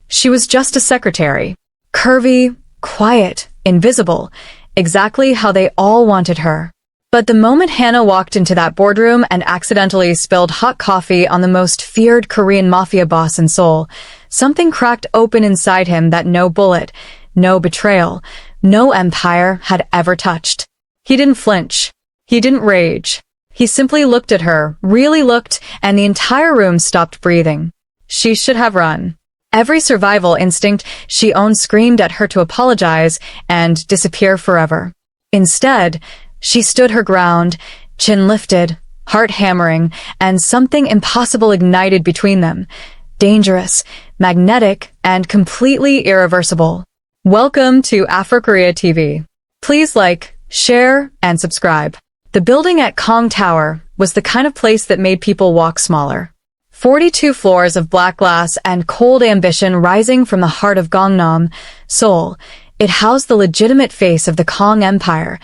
She was just a secretary. Curvy, quiet, invisible, exactly how they all wanted her. But the moment Hannah walked into that boardroom and accidentally spilled hot coffee on the most feared Korean mafia boss in Seoul, something cracked open inside him that no bullet, no betrayal, no empire had ever touched. He didn't flinch. He didn't rage. He simply looked at her, really looked, and the entire room stopped breathing. She should have run. Every survival instinct she owned screamed at her to apologize and disappear forever. Instead, she stood her ground, chin lifted, heart hammering, and something impossible ignited between them. Dangerous, magnetic, and completely irreversible. Welcome to Afrokorea TV. Please like, share, and subscribe. The building at Kong Tower was the kind of place that made people walk smaller. 42 floors of black glass and cold ambition rising from the heart of Gangnam, Seoul. It housed the legitimate face of the Kong Empire.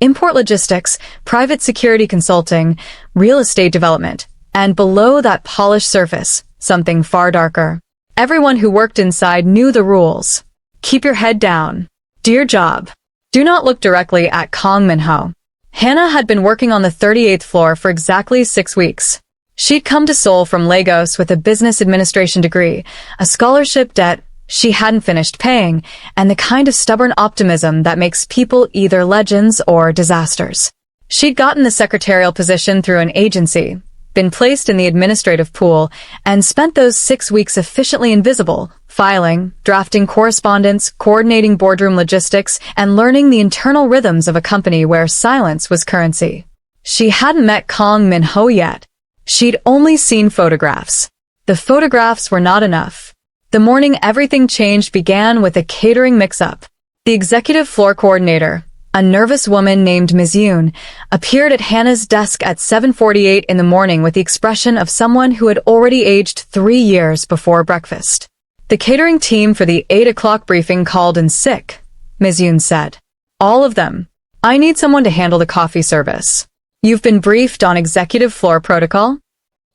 Import logistics, private security consulting, real estate development, and below that polished surface, something far darker. Everyone who worked inside knew the rules. Keep your head down. Do your job. Do not look directly at Kang Min-ho. Hannah had been working on the 38th floor for exactly 6 weeks. She'd come to Seoul from Lagos with a business administration degree, a scholarship debt she hadn't finished paying, and the kind of stubborn optimism that makes people either legends or disasters. She'd gotten the secretarial position through an agency, been placed in the administrative pool, and spent those 6 weeks efficiently invisible, filing, drafting correspondence, coordinating boardroom logistics, and learning the internal rhythms of a company where silence was currency. She hadn't met Kang Min-ho yet. She'd only seen photographs. The photographs were not enough. The morning everything changed began with a catering mix-up. The executive floor coordinator, a nervous woman named Ms. Yoon, appeared at Hannah's desk at 7:48 in the morning with the expression of someone who had already aged 3 years before breakfast. The catering team for the 8 o'clock briefing called in sick, Ms. Yoon said. All of them. I need someone to handle the coffee service. You've been briefed on executive floor protocol?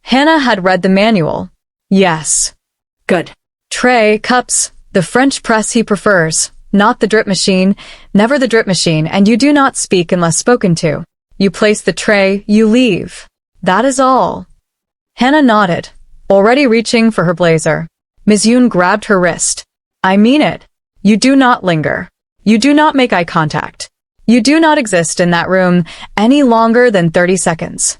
Hannah had read the manual. Yes. Good. Tray, cups, the French press he prefers, not the drip machine, never the drip machine, and you do not speak unless spoken to. You place the tray, you leave. That is all. Hannah nodded, already reaching for her blazer. Ms. Yoon grabbed her wrist. I mean it. You do not linger. You do not make eye contact. You do not exist in that room any longer than 30 seconds.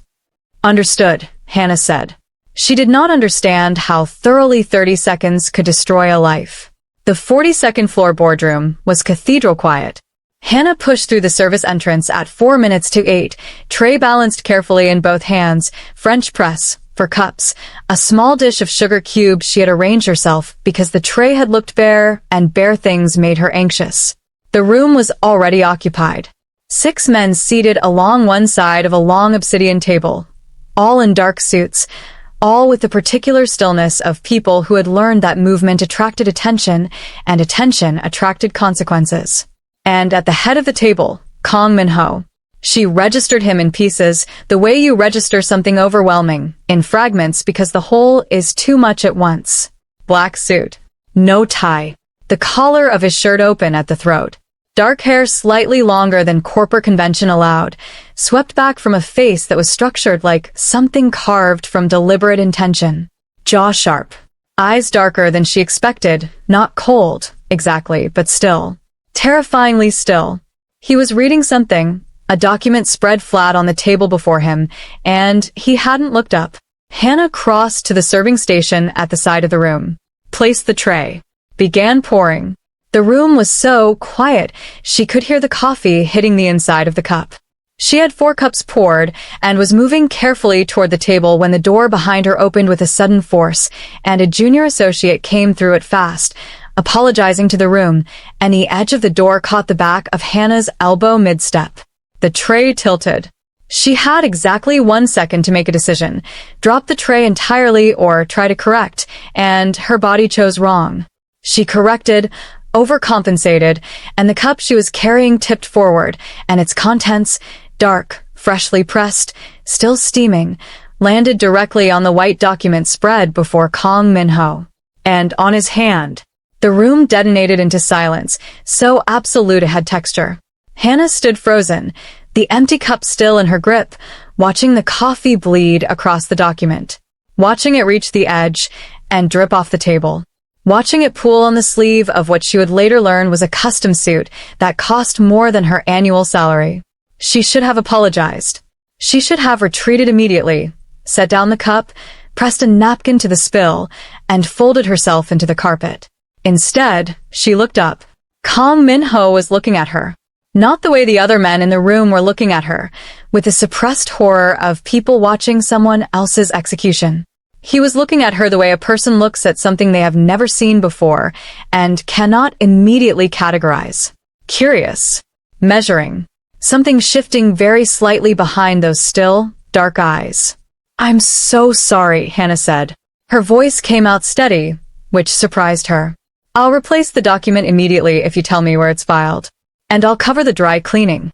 Understood, Hannah said. She did not understand how thoroughly 30 seconds could destroy a life. The 42nd floor boardroom was cathedral quiet. Hannah pushed through the service entrance at 4 minutes to 8, tray balanced carefully in both hands, French press, for cups, a small dish of sugar cubes she had arranged herself because the tray had looked bare, and bare things made her anxious. The room was already occupied. 6 men seated along one side of a long obsidian table, all in dark suits, all with the particular stillness of people who had learned that movement attracted attention, and attention attracted consequences. And at the head of the table, Kang Min-ho. She registered him in pieces, the way you register something overwhelming, in fragments because the whole is too much at once. Black suit. No tie. The collar of his shirt open at the throat. Dark hair slightly longer than corporate convention allowed, swept back from a face that was structured like something carved from deliberate intention. Jaw sharp. Eyes darker than she expected, not cold, exactly, but still. Terrifyingly still. He was reading something, a document spread flat on the table before him, and he hadn't looked up. Hannah crossed to the serving station at the side of the room. Placed the tray. Began pouring. The room was so quiet, she could hear the coffee hitting the inside of the cup. She had 4 cups poured and was moving carefully toward the table when the door behind her opened with a sudden force, and a junior associate came through it fast, apologizing to the room, and the edge of the door caught the back of Hannah's elbow mid-step. The tray tilted. She had exactly 1 second to make a decision, drop the tray entirely or try to correct, and her body chose wrong. She corrected, overcompensated, and the cup she was carrying tipped forward, and its contents, dark, freshly pressed, still steaming, landed directly on the white document spread before Kang Min-ho. And on his hand, The room detonated into silence, so absolute it had texture. Hannah stood frozen, the empty cup still in her grip, watching the coffee bleed across the document. Watching it reach the edge and drip off the table. Watching it pool on the sleeve of what she would later learn was a custom suit that cost more than her annual salary. She should have apologized. She should have retreated immediately, set down the cup, pressed a napkin to the spill, and folded herself into the carpet. Instead, she looked up. Kang Min-ho was looking at her. Not the way the other men in the room were looking at her, with the suppressed horror of people watching someone else's execution. He was looking at her the way a person looks at something they have never seen before and cannot immediately categorize. Curious. Measuring. Something shifting very slightly behind those still, dark eyes. "I'm so sorry," Hannah said. Her voice came out steady, which surprised her. "I'll replace the document immediately if you tell me where it's filed. And I'll cover the dry cleaning."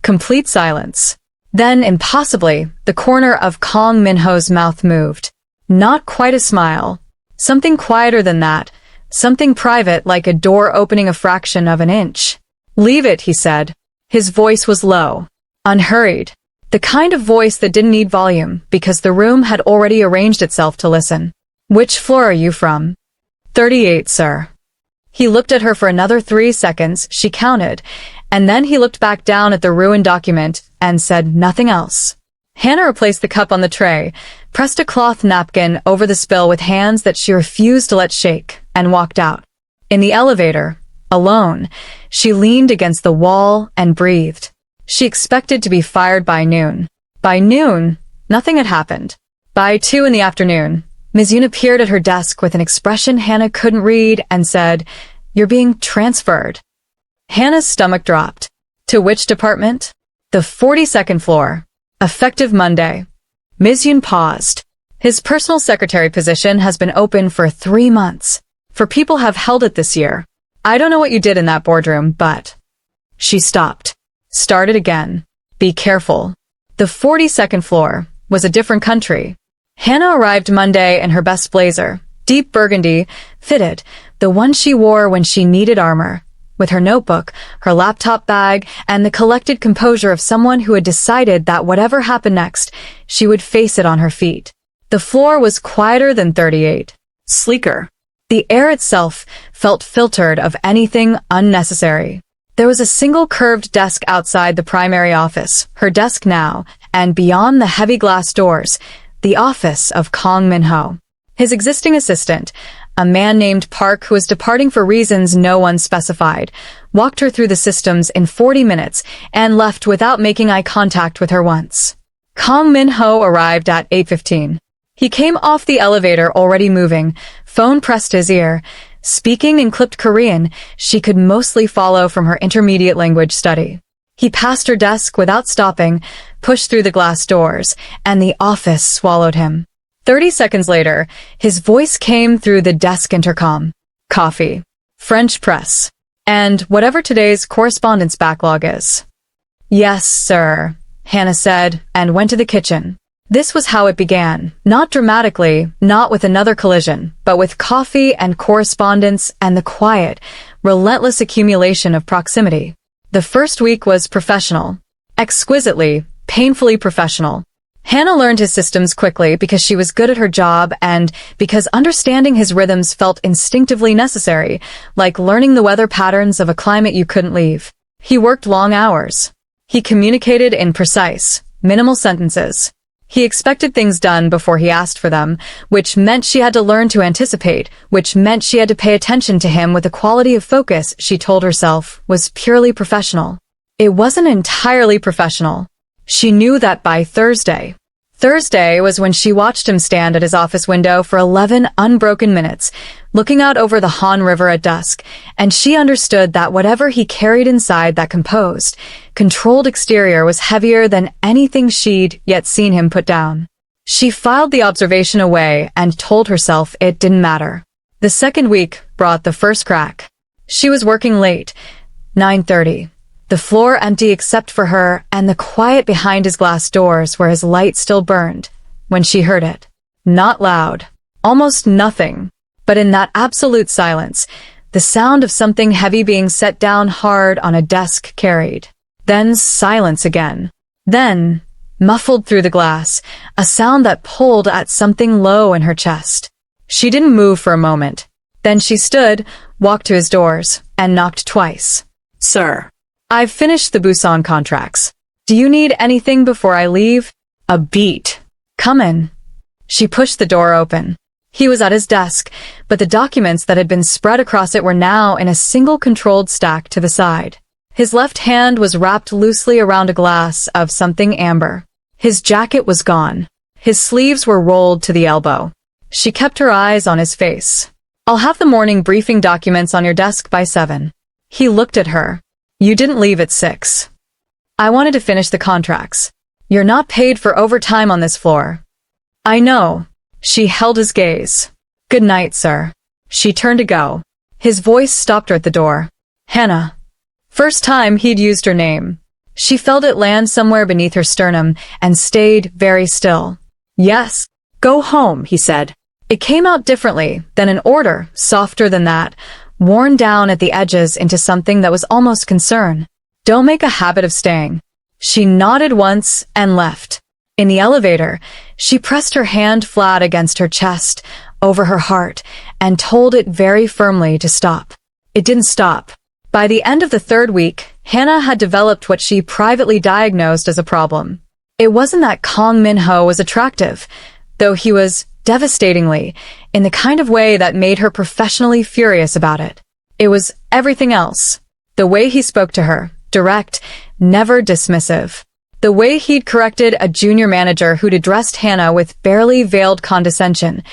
Complete silence. Then, impossibly, the corner of Kang Min-ho's mouth moved. Not quite a smile. Something quieter than that. Something private, like a door opening a fraction of an inch. "Leave it," he said. His voice was low, unhurried. The kind of voice that didn't need volume, because the room had already arranged itself to listen. "Which floor are you from?" 38, sir." He looked at her for another 3 seconds, she counted, and then he looked back down at the ruined document and said nothing else. Hannah replaced the cup on the tray, pressed a cloth napkin over the spill with hands that she refused to let shake, and walked out. In the elevator, alone, she leaned against the wall and breathed. She expected to be fired by noon. By noon, nothing had happened. By 2 in the afternoon, Ms. Yoon appeared at her desk with an expression Hannah couldn't read and said, "You're being transferred." Hannah's stomach dropped. To which department? The 42nd floor. Effective Monday. Ms. Yoon paused. His personal secretary position has been open for 3 months. 4 people have held it this year. I don't know what you did in that boardroom, but... She stopped. Started again. Be careful. The 42nd floor was a different country. Hannah arrived Monday in her best blazer, deep burgundy, fitted, the one she wore when she needed armor, with her notebook, her laptop bag, and the collected composure of someone who had decided that whatever happened next, she would face it on her feet. The floor was quieter than 38, sleeker. The air itself felt filtered of anything unnecessary. There was a single curved desk outside the primary office, her desk now, and beyond the heavy glass doors, the office of Kang Min-ho. His existing assistant, a man named Park who was departing for reasons no one specified, walked her through the systems in 40 minutes and left without making eye contact with her once. Kang Min-ho arrived at 8:15. He came off the elevator already moving, phone pressed to his ear. Speaking in clipped Korean, she could mostly follow from her intermediate language study. He passed her desk without stopping, pushed through the glass doors, and the office swallowed him. 30 seconds later, his voice came through the desk intercom. Coffee. French press. And whatever today's correspondence backlog is. "Yes, sir," Hannah said, and went to the kitchen. This was how it began, not dramatically, not with another collision, but with coffee and correspondence and the quiet, relentless accumulation of proximity. The first week was professional. Exquisitely, painfully professional. Hannah learned his systems quickly because she was good at her job and because understanding his rhythms felt instinctively necessary, like learning the weather patterns of a climate you couldn't leave. He worked long hours. He communicated in precise, minimal sentences. He expected things done before he asked for them, which meant she had to learn to anticipate, which meant she had to pay attention to him with a quality of focus she told herself was purely professional. It wasn't entirely professional. She knew that by Thursday. Thursday was when she watched him stand at his office window for 11 unbroken minutes, looking out over the Han River at dusk, and she understood that whatever he carried inside that composed, controlled exterior was heavier than anything she'd yet seen him put down. She filed the observation away and told herself it didn't matter. The second week brought the first crack. She was working late, 9:30. The floor empty except for her and the quiet behind his glass doors where his light still burned, when she heard it. Not loud. Almost nothing. But in that absolute silence, The sound of something heavy being set down hard on a desk carried. Then silence again. Then, muffled through the glass, a sound that pulled at something low in her chest. She didn't move for a moment. Then she stood, walked to his doors, and knocked twice. "Sir, I've finished the Busan contracts. Do you need anything before I leave?" A beat. "Come in." She pushed the door open. He was at his desk, but the documents that had been spread across it were now in a single controlled stack to the side. His left hand was wrapped loosely around a glass of something amber. His jacket was gone. His sleeves were rolled to the elbow. She kept her eyes on his face. "I'll have the morning briefing documents on your desk by 7. He looked at her. "You didn't leave at 6. "I wanted to finish the contracts. You're not paid for overtime on this floor." "I know." She held his gaze. "Good night, sir." She turned to go. His voice stopped her at the door. "Hannah." First time he'd used her name. She felt it land somewhere beneath her sternum and stayed very still. "Yes. Go home," he said. It came out differently than an order, softer than that, worn down at the edges into something that was almost concern. "Don't make a habit of staying." She nodded once and left. In the elevator, she pressed her hand flat against her chest, over her heart, and told it very firmly to stop. It didn't stop. By the end of the 3rd week, Hannah had developed what she privately diagnosed as a problem. It wasn't that Kang Min-ho was attractive, though he was devastatingly, in the kind of way that made her professionally furious about it. It was everything else. The way he spoke to her, direct, never dismissive. The way he'd corrected a junior manager who'd addressed Hannah with barely veiled condescension,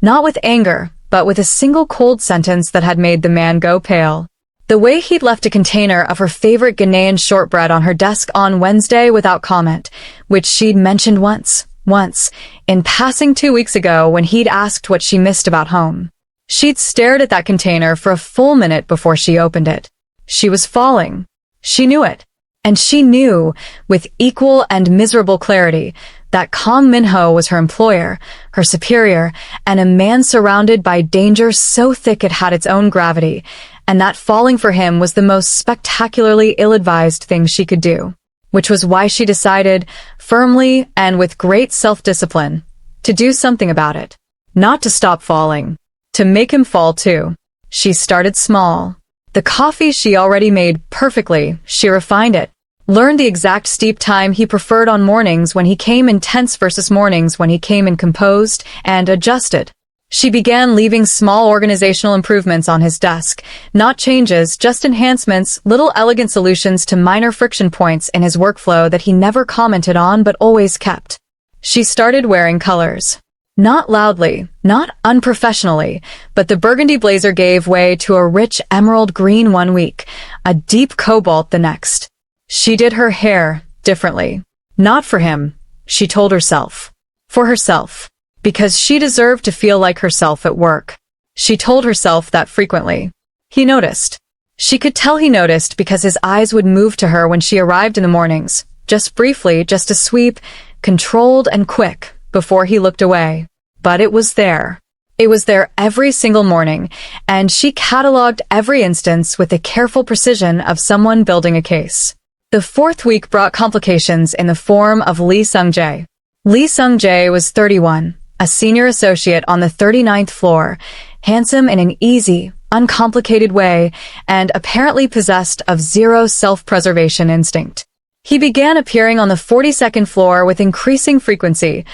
not with anger, but with a single cold sentence that had made the man go pale. The way he'd left a container of her favorite Ghanaian shortbread on her desk on Wednesday without comment, which she'd mentioned once, in passing 2 weeks ago when he'd asked what she missed about home. She'd stared at that container for a full minute before she opened it. She was falling. She knew it. And she knew, with equal and miserable clarity, that Kang Min-ho was her employer, her superior, and a man surrounded by danger so thick it had its own gravity, and that falling for him was the most spectacularly ill-advised thing she could do. Which was why she decided, firmly and with great self-discipline, to do something about it. Not to stop falling. To make him fall too. She started small. The coffee she already made perfectly, she refined it. Learned the exact steep time he preferred on mornings when he came in tense versus mornings when he came in composed, and adjusted. She began leaving small organizational improvements on his desk, not changes, just enhancements, little elegant solutions to minor friction points in his workflow that he never commented on but always kept. She started wearing colors. Not loudly, not unprofessionally, but the burgundy blazer gave way to a rich emerald green one week, a deep cobalt the next. She did her hair differently. Not for him, she told herself. For herself. Because she deserved to feel like herself at work. She told herself that frequently. He noticed. She could tell he noticed because his eyes would move to her when she arrived in the mornings, just briefly, just a sweep, controlled and quick, before he looked away. But it was there. It was there every single morning, and she cataloged every instance with the careful precision of someone building a case. The 4th week brought complications in the form of Lee Sung-jae. Lee Sung-jae was 31, a senior associate on the 39th floor, handsome in an easy, uncomplicated way, and apparently possessed of zero self-preservation instinct. He began appearing on the 42nd floor with increasing frequency,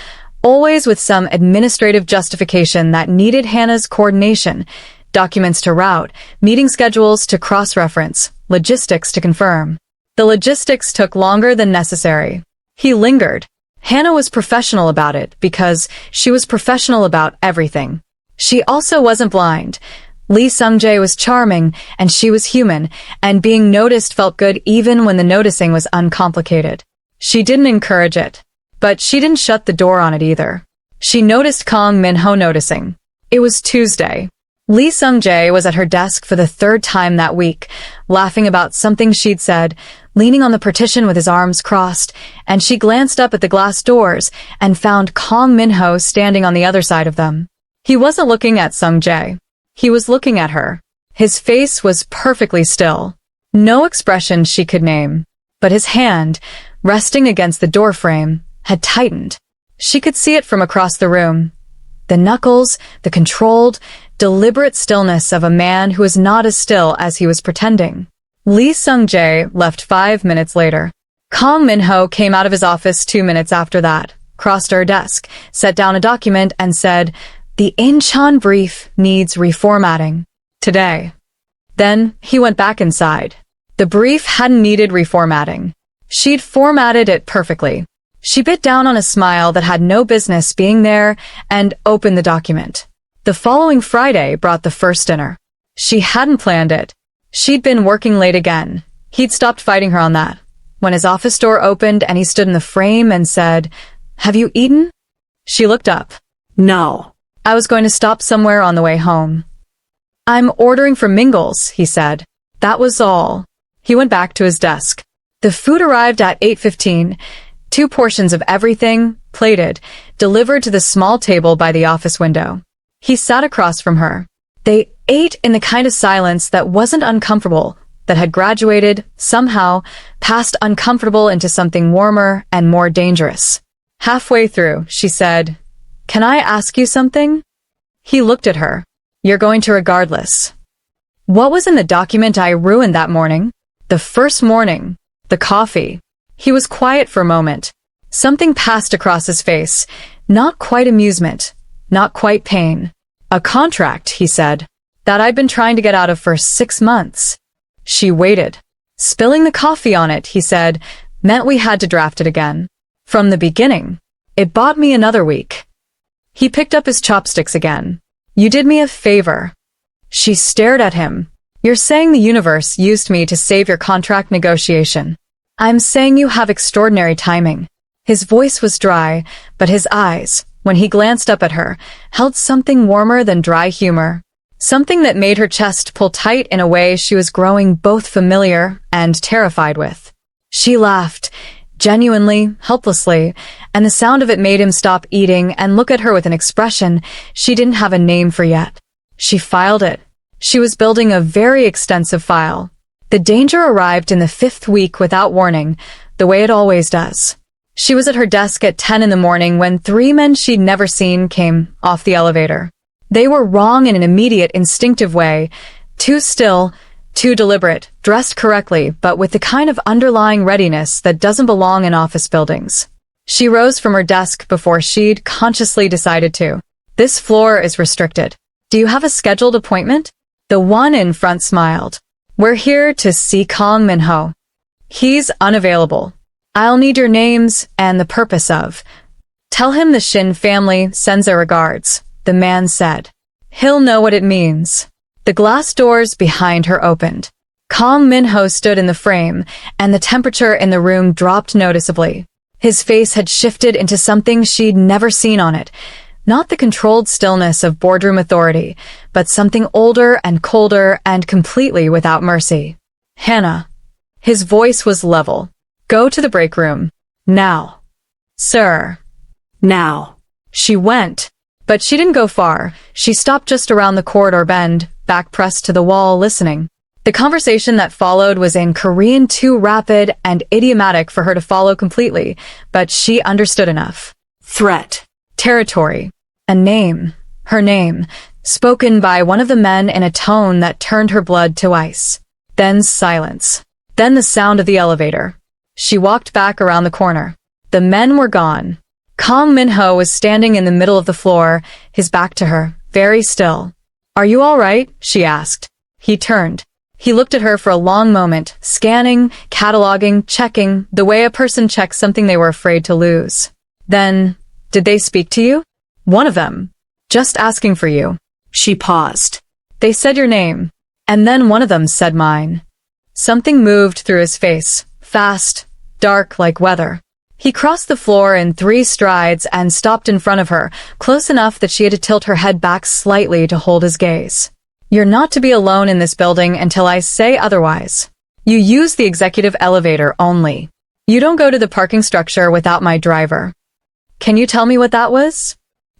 always with some administrative justification that needed Hannah's coordination, documents to route, meeting schedules to cross-reference, logistics to confirm. The logistics took longer than necessary. He lingered. Hannah was professional about it because she was professional about everything. She also wasn't blind. Lee Sung-jae was charming, and she was human, and being noticed felt good even when the noticing was uncomplicated. She didn't encourage it. But she didn't shut the door on it either. She noticed Kang Min-ho noticing. It was Tuesday. Lee Sung-jae was at her desk for the 3rd time that week, laughing about something she'd said, leaning on the partition with his arms crossed, and she glanced up at the glass doors and found Kang Min-ho standing on the other side of them. He wasn't looking at Sung-jae. He was looking at her. His face was perfectly still. No expression she could name. But his hand, resting against the doorframe, had tightened. She could see it from across the room. The knuckles, the controlled, deliberate stillness of a man who was not as still as he was pretending. Lee Sung-jae left 5 minutes later. Kang Min-ho came out of his office 2 minutes after that, crossed to her desk, set down a document, and said, "The Incheon brief needs reformatting. Today." Then he went back inside. The brief hadn't needed reformatting. She'd formatted it perfectly. She bit down on a smile that had no business being there and opened the document. The following Friday brought the first dinner. She hadn't planned it. She'd been working late again. He'd stopped fighting her on that. When his office door opened and he stood in the frame and said, "Have you eaten?" She looked up. "No. I was going to stop somewhere on the way home." "I'm ordering from Mingles," he said. That was all. He went back to his desk. The food arrived at 8:15, 2 portions of everything, plated, delivered to the small table by the office window. He sat across from her. They ate in the kind of silence that wasn't uncomfortable, that had graduated, somehow, past uncomfortable into something warmer and more dangerous. Halfway through, she said, "Can I ask you something?" He looked at her. "You're going to regardless." What was in the document I ruined that morning? The first morning. The coffee. He was quiet for a moment. Something passed across his face. Not quite amusement. Not quite pain. "A contract," he said, "that I'd been trying to get out of for 6 months. She waited. "Spilling the coffee on it," he said, "meant we had to draft it again. From the beginning. It bought me another week." He picked up his chopsticks again. "You did me a favor." She stared at him. "You're saying the universe used me to save your contract negotiation." "I'm saying you have extraordinary timing." His voice was dry, but his eyes, when he glanced up at her, held something warmer than dry humor. Something that made her chest pull tight in a way she was growing both familiar and terrified with. She laughed, genuinely, helplessly, and the sound of it made him stop eating and look at her with an expression she didn't have a name for yet. She filed it. She was building a very extensive file. The danger arrived in the 5th week without warning, the way it always does. She was at her desk at 10 in the morning when 3 men she'd never seen came off the elevator. They were wrong in an immediate, instinctive way, too still, too deliberate, dressed correctly, but with the kind of underlying readiness that doesn't belong in office buildings. She rose from her desk before she'd consciously decided to. "This floor is restricted. Do you have a scheduled appointment?" The one in front smiled. "We're here to see Kang Min-ho. He's unavailable. I'll need your names and the purpose of." "Tell him the Shin family sends their regards," the man said. "He'll know what it means." The glass doors behind her opened. Kang Min-ho stood in the frame, and the temperature in the room dropped noticeably. His face had shifted into something she'd never seen on it. Not the controlled stillness of boardroom authority, but something older and colder and completely without mercy. "Hannah." His voice was level. "Go to the break room. Now." "Sir." "Now." She went. But she didn't go far. She stopped just around the corridor bend, back pressed to the wall, listening. The conversation that followed was in Korean too rapid and idiomatic for her to follow completely, but she understood enough. Threat. Territory. A name. Her name. Spoken by one of the men in a tone that turned her blood to ice. Then silence. Then the sound of the elevator. She walked back around the corner. The men were gone. Kang Min-ho was standing in the middle of the floor, his back to her, very still. "Are you all right?" she asked. He turned. He looked at her for a long moment, scanning, cataloging, checking, the way a person checks something they were afraid to lose. Then, "Did they speak to you?" "One of them. Just asking for you." She paused. "They said your name. And then one of them said mine." Something moved through his face, fast, dark like weather. He crossed the floor in 3 strides and stopped in front of her, close enough that she had to tilt her head back slightly to hold his gaze. "You're not to be alone in this building until I say otherwise. You use the executive elevator only. You don't go to the parking structure without my driver." "Can you tell me what that was?"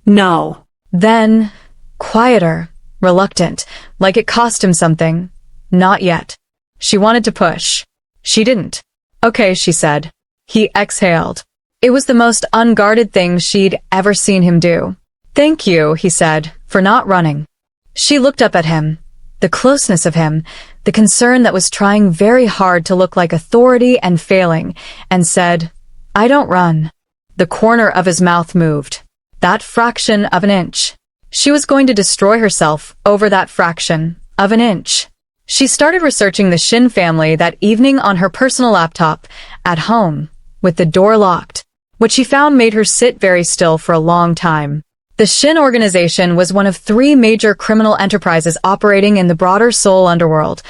"No." Then, quieter, reluctant, like it cost him something. Not yet. She wanted to push. She didn't. Okay, she said. He exhaled. It was the most unguarded thing she'd ever seen him do. Thank you, he said, for not running. She looked up at him. The closeness of him, the concern that was trying very hard to look like authority and failing, and said, I don't run. The corner of his mouth moved. That fraction of an inch. She was going to destroy herself over that fraction of an inch. She started researching the Shin family that evening on her personal laptop, at home, with the door locked. What she found made her sit very still for a long time. The Shin organization was one of 3 major criminal enterprises operating in the broader Seoul underworld,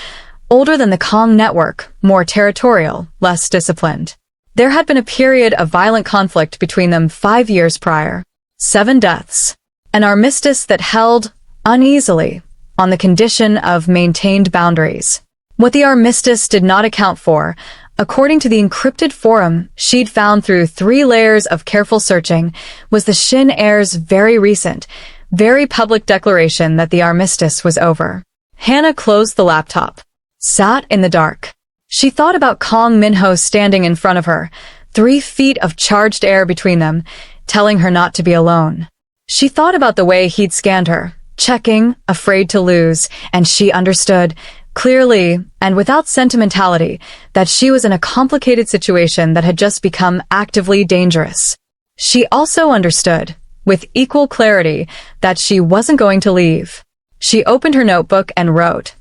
older than the Kong network, more territorial, less disciplined. There had been a period of violent conflict between them 5 years prior. 7 deaths. An armistice that held, uneasily, on the condition of maintained boundaries. What the armistice did not account for, according to the encrypted forum she'd found through 3 layers of careful searching, was the Shin heir's very recent, very public declaration that the armistice was over. Hannah closed the laptop. Sat in the dark. She thought about Kong Min-ho standing in front of her, 3 feet of charged air between them, telling her not to be alone. She thought about the way he'd scanned her, checking, afraid to lose, and she understood, clearly, and without sentimentality, that she was in a complicated situation that had just become actively dangerous. She also understood, with equal clarity, that she wasn't going to leave. She opened her notebook and wrote,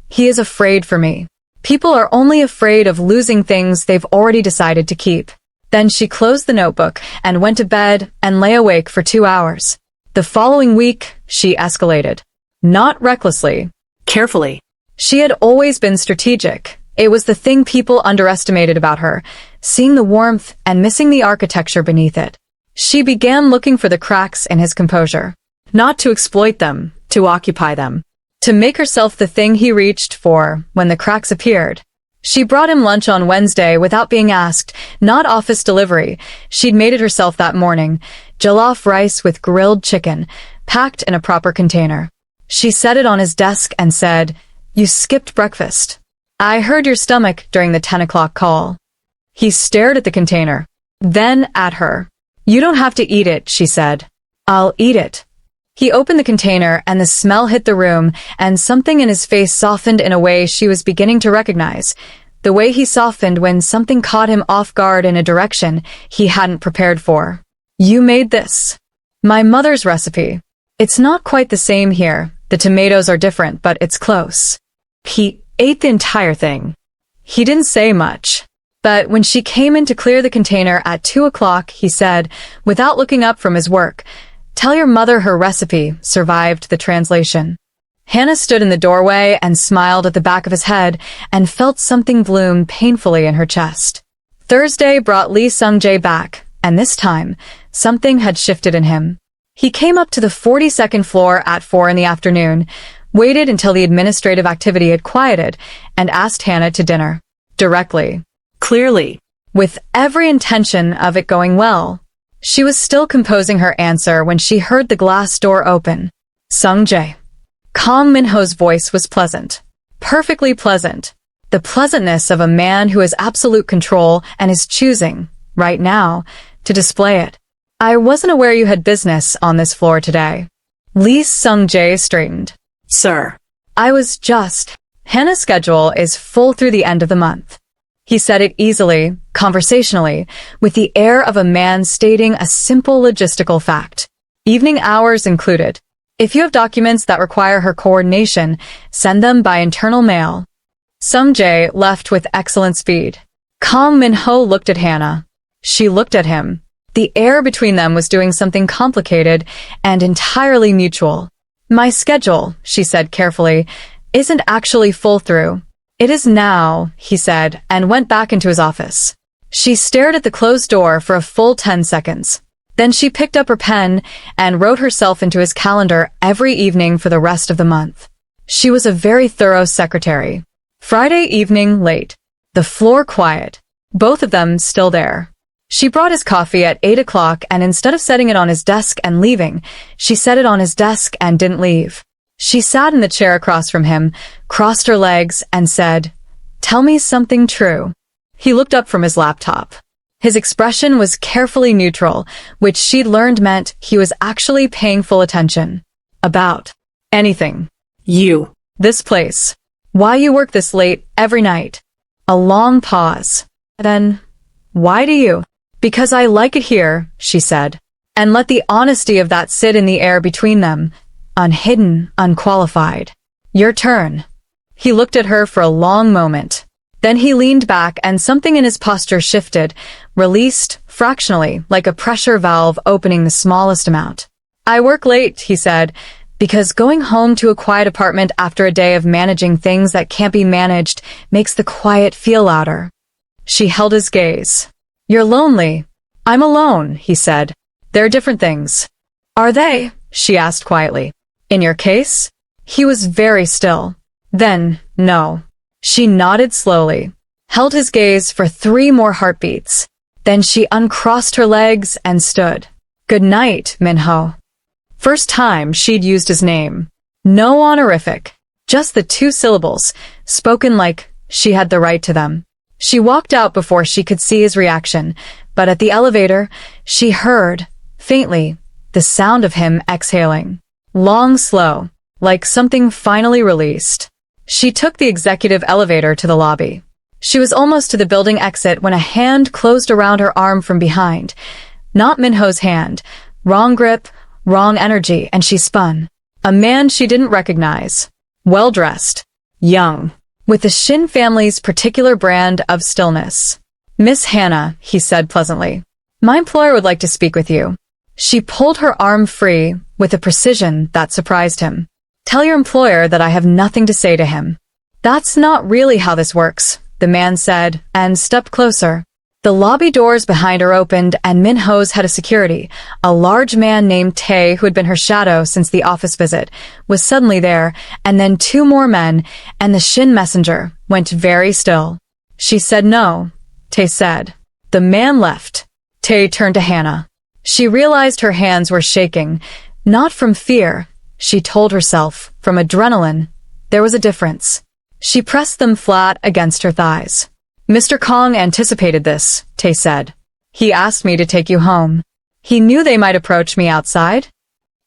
He is afraid for me. People are only afraid of losing things they've already decided to keep. Then she closed the notebook and went to bed and lay awake for 2 hours. The following week, she escalated. Not recklessly. Carefully. She had always been strategic. It was the thing people underestimated about her, seeing the warmth and missing the architecture beneath it. She began looking for the cracks in his composure. Not to exploit them, to occupy them. To make herself the thing he reached for when the cracks appeared. She brought him lunch on Wednesday without being asked, not office delivery. She'd made it herself that morning. Jollof rice with grilled chicken, packed in a proper container. She set it on his desk and said, You skipped breakfast. I heard your stomach during the 10 o'clock call. He stared at the container, then at her. You don't have to eat it, she said. I'll eat it. He opened the container and the smell hit the room, and something in his face softened in a way she was beginning to recognize. The way he softened when something caught him off guard in a direction he hadn't prepared for. You made this. My mother's recipe. It's not quite the same here. The tomatoes are different, but it's close. He ate the entire thing. He didn't say much. But when she came in to clear the container at 2 o'clock, he said, without looking up from his work, Tell your mother her recipe survived the translation. Hannah stood in the doorway and smiled at the back of his head and felt something bloom painfully in her chest. Thursday brought Lee Sung-jae back, and this time, something had shifted in him. He came up to the 42nd floor at 4 in the afternoon, waited until the administrative activity had quieted, and asked Hannah to dinner. Directly. Clearly. With every intention of it going well. She was still composing her answer when she heard the glass door open. Sung-jae. Kong Min-ho's voice was pleasant. Perfectly pleasant. The pleasantness of a man who has absolute control and is choosing, right now, to display it. I wasn't aware you had business on this floor today. Lee Sung-jae straightened. Sir. I was just. Hannah's schedule is full through the end of the month. He said it easily, conversationally, with the air of a man stating a simple logistical fact. Evening hours included. If you have documents that require her coordination, send them by internal mail. Sung-jae left with excellent speed. Kong Min-ho looked at Hannah. She looked at him. The air between them was doing something complicated and entirely mutual. My schedule, she said carefully, isn't actually full through. It is now, he said, and went back into his office. She stared at the closed door for a full 10 seconds. Then she picked up her pen and wrote herself into his calendar every evening for the rest of the month. She was a very thorough secretary. Friday evening late. The floor quiet. Both of them still there. She brought his coffee at 8 o'clock and instead of setting it on his desk and leaving, she set it on his desk and didn't leave. She sat in the chair across from him, crossed her legs, and said, "Tell me something true." He looked up from his laptop. His expression was carefully neutral, which she'd learned meant he was actually paying full attention. "About anything. You. This place. Why you work this late every night." A long pause. Then, "Why do you?" "Because I like it here," she said. And let the honesty of that sit in the air between them, unhidden, unqualified. "Your turn." He looked at her for a long moment. Then he leaned back and something in his posture shifted, released, fractionally, like a pressure valve opening the smallest amount. "I work late," he said, "because going home to a quiet apartment after a day of managing things that can't be managed makes the quiet feel louder." She held his gaze. "You're lonely." "I'm alone," he said. "They're different things." "Are they?" she asked quietly. "In your case?" He was very still. Then, "No." She nodded slowly, held his gaze for 3 more heartbeats. Then she uncrossed her legs and stood. "Good night, Minho." First time she'd used his name. No honorific. Just the 2 syllables, spoken like she had the right to them. She walked out before she could see his reaction, but at the elevator, she heard, faintly, the sound of him exhaling. Long, slow, like something finally released. She took the executive elevator to the lobby. She was almost to the building exit when a hand closed around her arm from behind. Not Minho's hand. Wrong grip, wrong energy, and she spun. A man she didn't recognize. Well-dressed. Young. With the Shin family's particular brand of stillness. "Miss Hannah," he said pleasantly. "My employer would like to speak with you." She pulled her arm free with a precision that surprised him. "Tell your employer that I have nothing to say to him." "That's not really how this works," the man said, and stepped closer. The lobby doors behind her opened, and Minho's head of security, a large man named Tae who had been her shadow since the office visit, was suddenly there, and then 2 more men, and the Shin messenger went very still. "She said no," Tae said. The man left. Tae turned to Hannah. She realized her hands were shaking, not from fear, she told herself, from adrenaline. There was a difference. She pressed them flat against her thighs. "Mr. Kong anticipated this," Tae said. "He asked me to take you home. He knew they might approach me outside."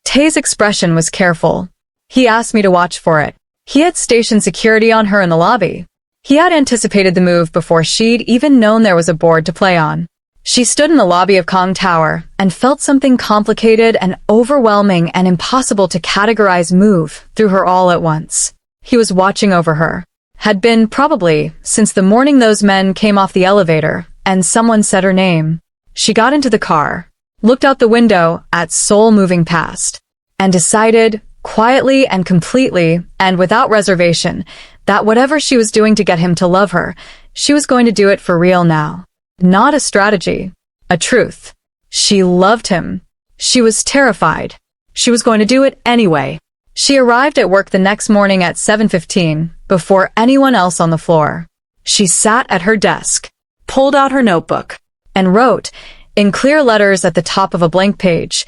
Tae's expression was careful. "He asked me to watch for it. He had stationed security on her in the lobby. He had anticipated the move before she'd even known there was a board to play on." She stood in the lobby of Kong Tower and felt something complicated and overwhelming and impossible to categorize move through her all at once. He was watching over her. Had been, probably, since the morning those men came off the elevator and someone said her name. She got into the car, looked out the window at Seoul moving past, and decided, quietly and completely, and without reservation, that whatever she was doing to get him to love her, she was going to do it for real now. Not a strategy. A truth. She loved him. She was terrified. She was going to do it anyway. She arrived at work the next morning at 7:15, before anyone else on the floor. She sat at her desk, pulled out her notebook, and wrote, in clear letters at the top of a blank page,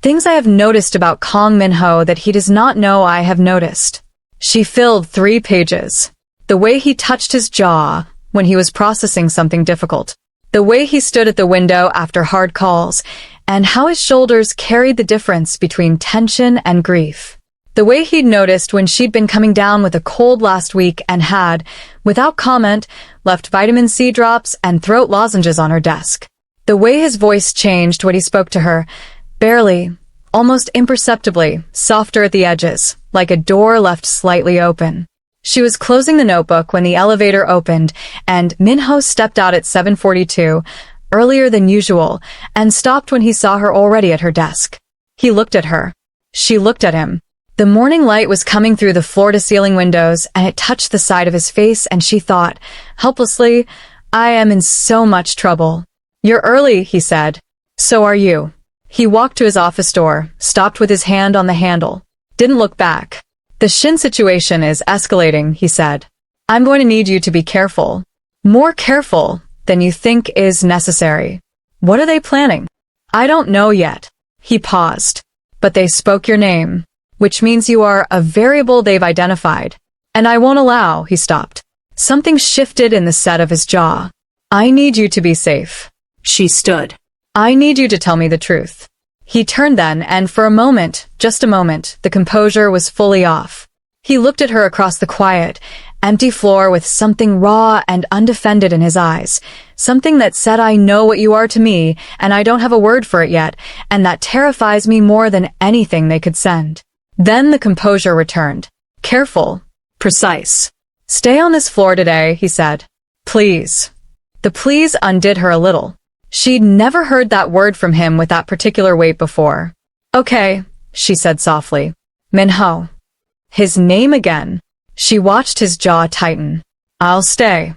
"Things I have noticed about Kong Minho that he does not know I have noticed." She filled 3 pages. The way he touched his jaw when he was processing something difficult. The way he stood at the window after hard calls, and how his shoulders carried the difference between tension and grief. The way he'd noticed when she'd been coming down with a cold last week and had, without comment, left vitamin C drops and throat lozenges on her desk. The way his voice changed when he spoke to her, barely, almost imperceptibly, softer at the edges, like a door left slightly open. She was closing the notebook when the elevator opened, and Minho stepped out at 7:42, earlier than usual, and stopped when he saw her already at her desk. He looked at her. She looked at him. The morning light was coming through the floor-to-ceiling windows, and it touched the side of his face, and she thought, helplessly, "I am in so much trouble." "You're early," he said. "So are you." He walked to his office door, stopped with his hand on the handle. Didn't look back. "The Shin situation is escalating," he said. "I'm going to need you to be careful. More careful than you think is necessary." "What are they planning?" "I don't know yet." He paused. "But they spoke your name." which means you are a variable they've identified. And I won't allow, he stopped. Something shifted in the set of his jaw. I need you to be safe. She stood. I need you to tell me the truth. He turned then, and for a moment, just a moment, the composure was fully off. He looked at her across the quiet, empty floor with something raw and undefended in his eyes, something that said I know what you are to me, and I don't have a word for it yet, and that terrifies me more than anything they could send. Then the composure returned. Careful. Precise. Stay on this floor today, he said. Please. The please undid her a little. She'd never heard that word from him with that particular weight before. Okay, she said softly. Minho. His name again. She watched his jaw tighten. I'll stay.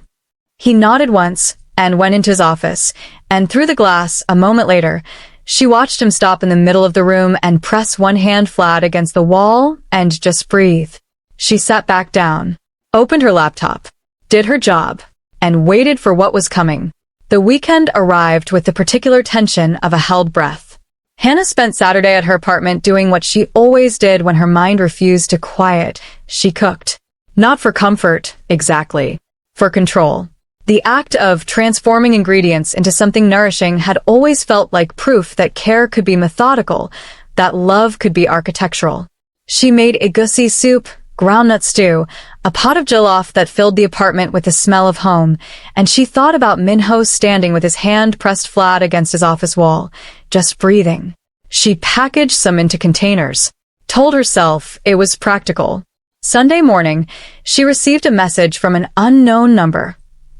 He nodded once and went into his office, and through the glass, a moment later, she watched him stop in the middle of the room and press one hand flat against the wall and just breathe. She sat back down, opened her laptop, did her job, and waited for what was coming. The weekend arrived with the particular tension of a held breath. Hannah spent Saturday at her apartment doing what she always did when her mind refused to quiet. She cooked. Not for comfort, exactly. For control. The act of transforming ingredients into something nourishing had always felt like proof that care could be methodical, that love could be architectural. She made egusi soup, groundnut stew, a pot of jollof that filled the apartment with the smell of home, and she thought about Minho standing with his hand pressed flat against his office wall, just breathing. She packaged some into containers, told herself it was practical. Sunday morning, she received a message from an unknown number.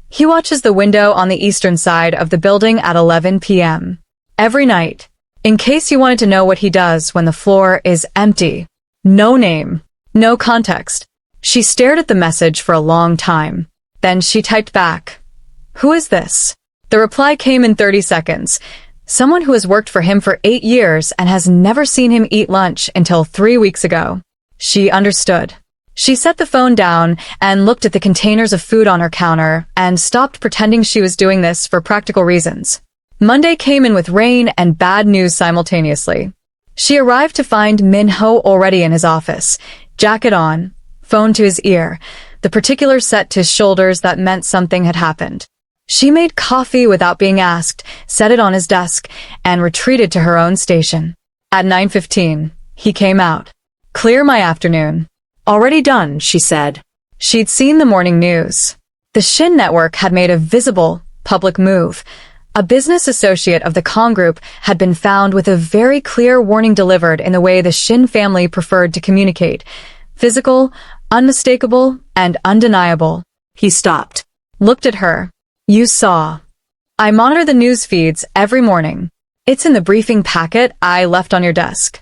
He watches the window on the eastern side of the building at 11 p.m. every night, in case you wanted to know what he does when the floor is empty. No name. No context. She stared at the message for a long time. Then she typed back, "Who is this?" The reply came in 30 seconds. Someone who has worked for him for 8 years and has never seen him eat lunch until 3 weeks ago. She understood. She set the phone down and looked at the containers of food on her counter and stopped pretending she was doing this for practical reasons. Monday came in with rain and bad news simultaneously. She arrived to find Minho already in his office, jacket on, phone to his ear, the particular set to his shoulders that meant something had happened. She made coffee without being asked, set it on his desk, and retreated to her own station. At 9:15, he came out. Clear my afternoon. Already done, she said. She'd seen the morning news. The Shin Network had made a visible, public move. A business associate of the Kong Group had been found with a very clear warning delivered in the way the Shin family preferred to communicate. Physical, unmistakable, and undeniable. He stopped. Looked at her. You saw. I monitor the news feeds every morning. It's in the briefing packet I left on your desk.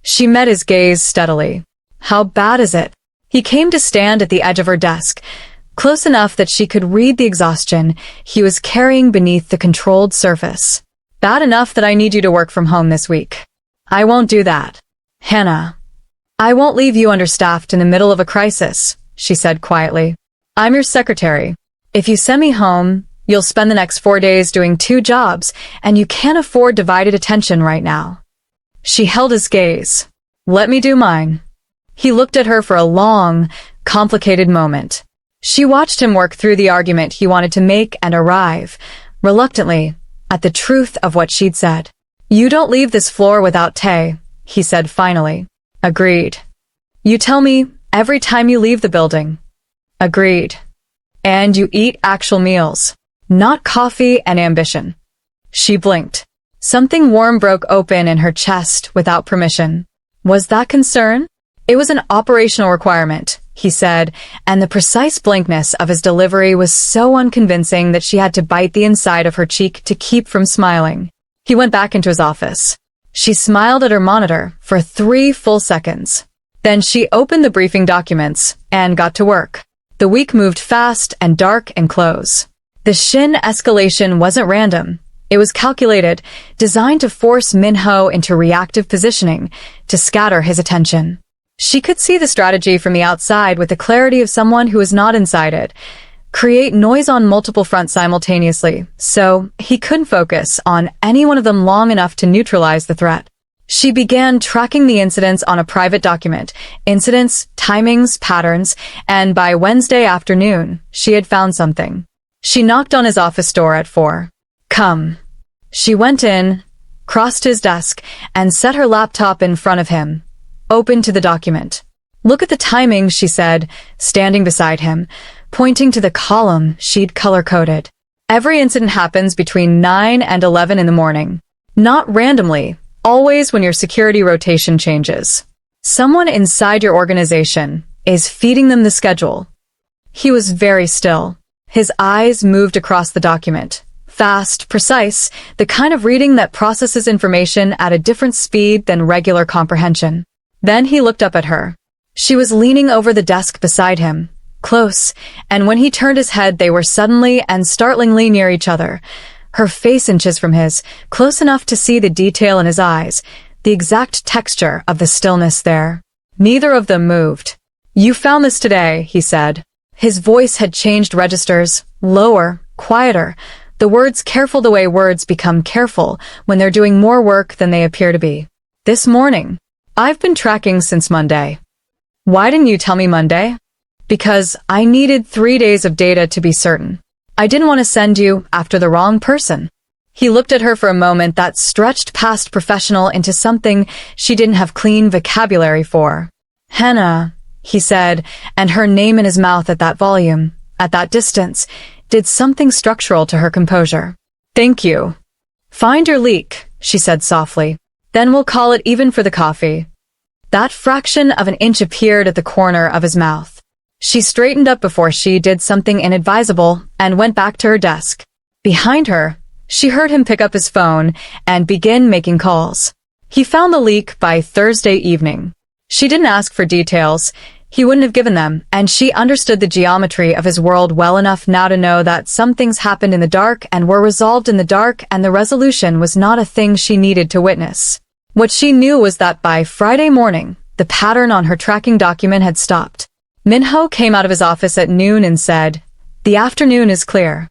She met his gaze steadily. How bad is it? He came to stand at the edge of her desk, close enough that she could read the exhaustion he was carrying beneath the controlled surface. Bad enough that I need you to work from home this week. I won't do that. Hannah. I won't leave you understaffed in the middle of a crisis, she said quietly. I'm your secretary. If you send me home, you'll spend the next 4 days doing 2 jobs, and you can't afford divided attention right now. She held his gaze. Let me do mine. He looked at her for a long, complicated moment. She watched him work through the argument he wanted to make and arrive, reluctantly, at the truth of what she'd said. You don't leave this floor without Tay, he said finally. Agreed. You tell me every time you leave the building. Agreed. And you eat actual meals, not coffee and ambition. She blinked. Something warm broke open in her chest without permission. Was that concern? It was an operational requirement, he said, and the precise blankness of his delivery was so unconvincing that she had to bite the inside of her cheek to keep from smiling. He went back into his office. She smiled at her monitor for 3 full seconds. Then she opened the briefing documents and got to work. The week moved fast and dark and close. The Shin escalation wasn't random. It was calculated, designed to force Minho into reactive positioning, to scatter his attention. She could see the strategy from the outside with the clarity of someone who was not inside it. Create noise on multiple fronts simultaneously, so he couldn't focus on any one of them long enough to neutralize the threat. She began tracking the incidents on a private document, incidents, timings, patterns, and by Wednesday afternoon, she had found something. She knocked on his office door at 4. Come. She went in, crossed his desk, and set her laptop in front of him, open to the document. Look at the timing, she said, standing beside him, pointing to the column she'd color-coded. Every incident happens between 9 and 11 in the morning. Not randomly, always when your security rotation changes. Someone inside your organization is feeding them the schedule. He was very still. His eyes moved across the document. Fast, precise, the kind of reading that processes information at a different speed than regular comprehension. Then he looked up at her. She was leaning over the desk beside him, close, and when he turned his head they were suddenly and startlingly near each other. Her face inches from his, close enough to see the detail in his eyes, the exact texture of the stillness there. Neither of them moved. You found this today, he said. His voice had changed registers, lower, quieter, the words careful the way words become careful when they're doing more work than they appear to be. This morning. I've been tracking since Monday. Why didn't you tell me Monday? Because I needed 3 days of data to be certain. I didn't want to send you after the wrong person. He looked at her for a moment that stretched past professional into something she didn't have clean vocabulary for. Hannah, he said, and her name in his mouth at that volume, at that distance, did something structural to her composure. Thank you. Find your leak, she said softly. Then we'll call it even for the coffee. That fraction of an inch appeared at the corner of his mouth. She straightened up before she did something inadvisable and went back to her desk. Behind her, she heard him pick up his phone and begin making calls. He found the leak by Thursday evening. She didn't ask for details. He wouldn't have given them, and she understood the geometry of his world well enough now to know that some things happened in the dark and were resolved in the dark, and the resolution was not a thing she needed to witness. What she knew was that by Friday morning, the pattern on her tracking document had stopped. Minho came out of his office at noon and said, "The afternoon is clear."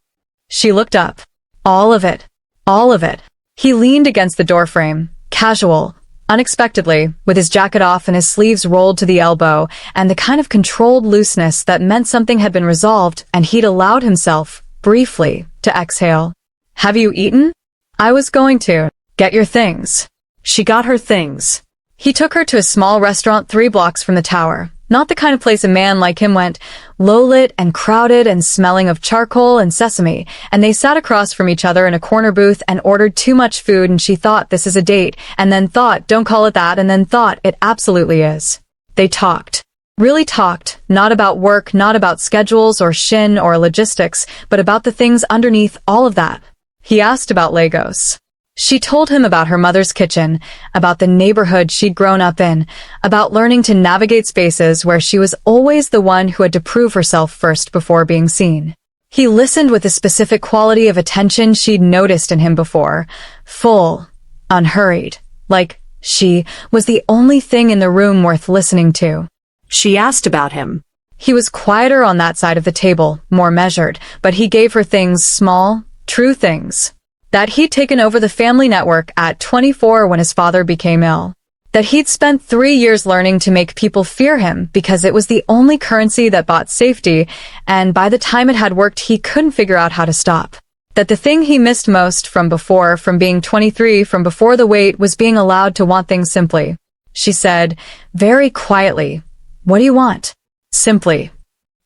She looked up. All of it. All of it. He leaned against the doorframe, casual, unexpectedly, with his jacket off and his sleeves rolled to the elbow, and the kind of controlled looseness that meant something had been resolved, and he'd allowed himself, briefly, to exhale. Have you eaten? I was going to. Get your things. She got her things. He took her to a small restaurant 3 blocks from the tower. Not the kind of place a man like him went, low-lit and crowded and smelling of charcoal and sesame, and they sat across from each other in a corner booth and ordered too much food, and she thought this is a date, and then thought don't call it that, and then thought it absolutely is. They talked. Really talked, not about work, not about schedules or shin or logistics, but about the things underneath all of that. He asked about Lagos. She told him about her mother's kitchen, about the neighborhood she'd grown up in, about learning to navigate spaces where she was always the one who had to prove herself first before being seen. He listened with a specific quality of attention she'd noticed in him before, full, unhurried, like she was the only thing in the room worth listening to. She asked about him. He was quieter on that side of the table, more measured, but he gave her things, small, true things. That he'd taken over the family network at 24 when his father became ill. That he'd spent 3 years learning to make people fear him because it was the only currency that bought safety, and by the time it had worked he couldn't figure out how to stop. That the thing he missed most from before, from being 23, from before the wait, was being allowed to want things simply. She said, very quietly, "What do you want?" Simply.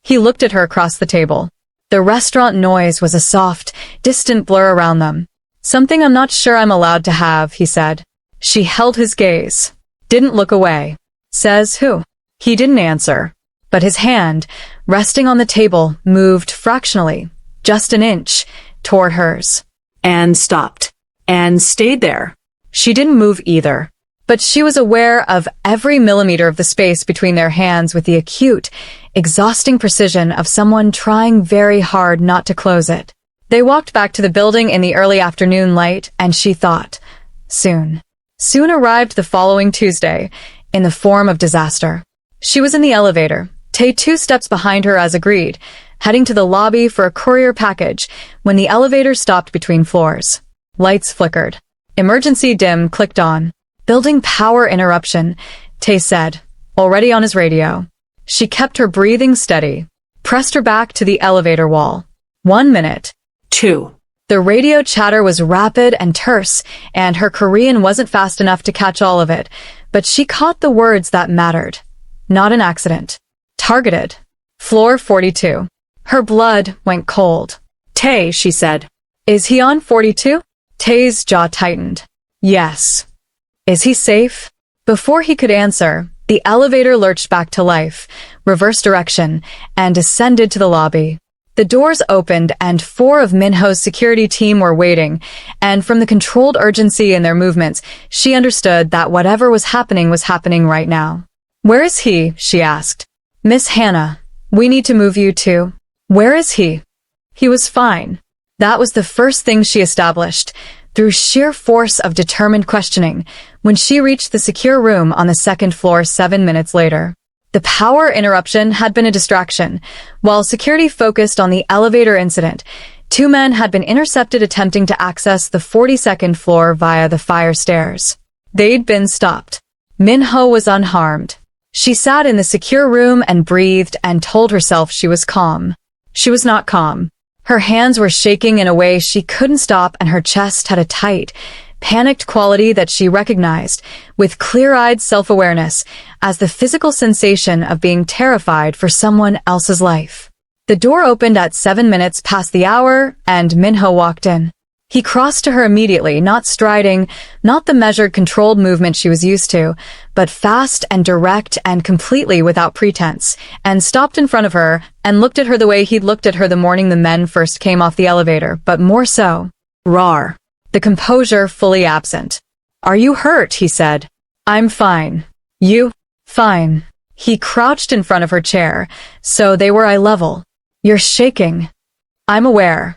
He looked at her across the table. The restaurant noise was a soft, distant blur around them. "Something I'm not sure I'm allowed to have," he said. She held his gaze. Didn't look away. Says who? He didn't answer. But his hand, resting on the table, moved fractionally, just an inch, toward hers. And stopped. And stayed there. She didn't move either. But she was aware of every millimeter of the space between their hands with the acute, exhausting precision of someone trying very hard not to close it. They walked back to the building in the early afternoon light, and she thought, soon. Soon arrived the following Tuesday, in the form of disaster. She was in the elevator, Tay 2 steps behind her as agreed, heading to the lobby for a courier package, when the elevator stopped between floors. Lights flickered. Emergency dim clicked on. Building power interruption, Tay said, already on his radio. She kept her breathing steady, pressed her back to the elevator wall. 1 minute. 2. The radio chatter was rapid and terse, and her Korean wasn't fast enough to catch all of it, but she caught the words that mattered. Not an accident. Targeted. Floor 42. Her blood went cold. Tay, she said. Is he on 42? Tay's jaw tightened. Yes. Is he safe? Before he could answer, the elevator lurched back to life, reversed direction, and descended to the lobby. The doors opened and 4 of Minho's security team were waiting, and from the controlled urgency in their movements, she understood that whatever was happening right now. Where is he? She asked. Miss Hannah, we need to move you too. Where is he? He was fine. That was the first thing she established, through sheer force of determined questioning, when she reached the secure room on the 2nd floor 7 minutes later. The power interruption had been a distraction. While security focused on the elevator incident, 2 men had been intercepted attempting to access the 42nd floor via the fire stairs. They'd been stopped. Minho was unharmed. She sat in the secure room and breathed and told herself she was calm. She was not calm. Her hands were shaking in a way she couldn't stop, and her chest had a tight, panicked quality that she recognized with clear-eyed self-awareness as the physical sensation of being terrified for someone else's life. The door opened at 7 minutes past the hour, and Minho walked in. He crossed to her immediately, not striding, not the measured, controlled movement she was used to, but fast and direct and completely without pretense, and stopped in front of her and looked at her the way he'd looked at her the morning the men first came off the elevator, but more so. Rawr. The composure fully absent. Are you hurt? He said. I'm fine. You? Fine. He crouched in front of her chair, so they were eye level. You're shaking. I'm aware.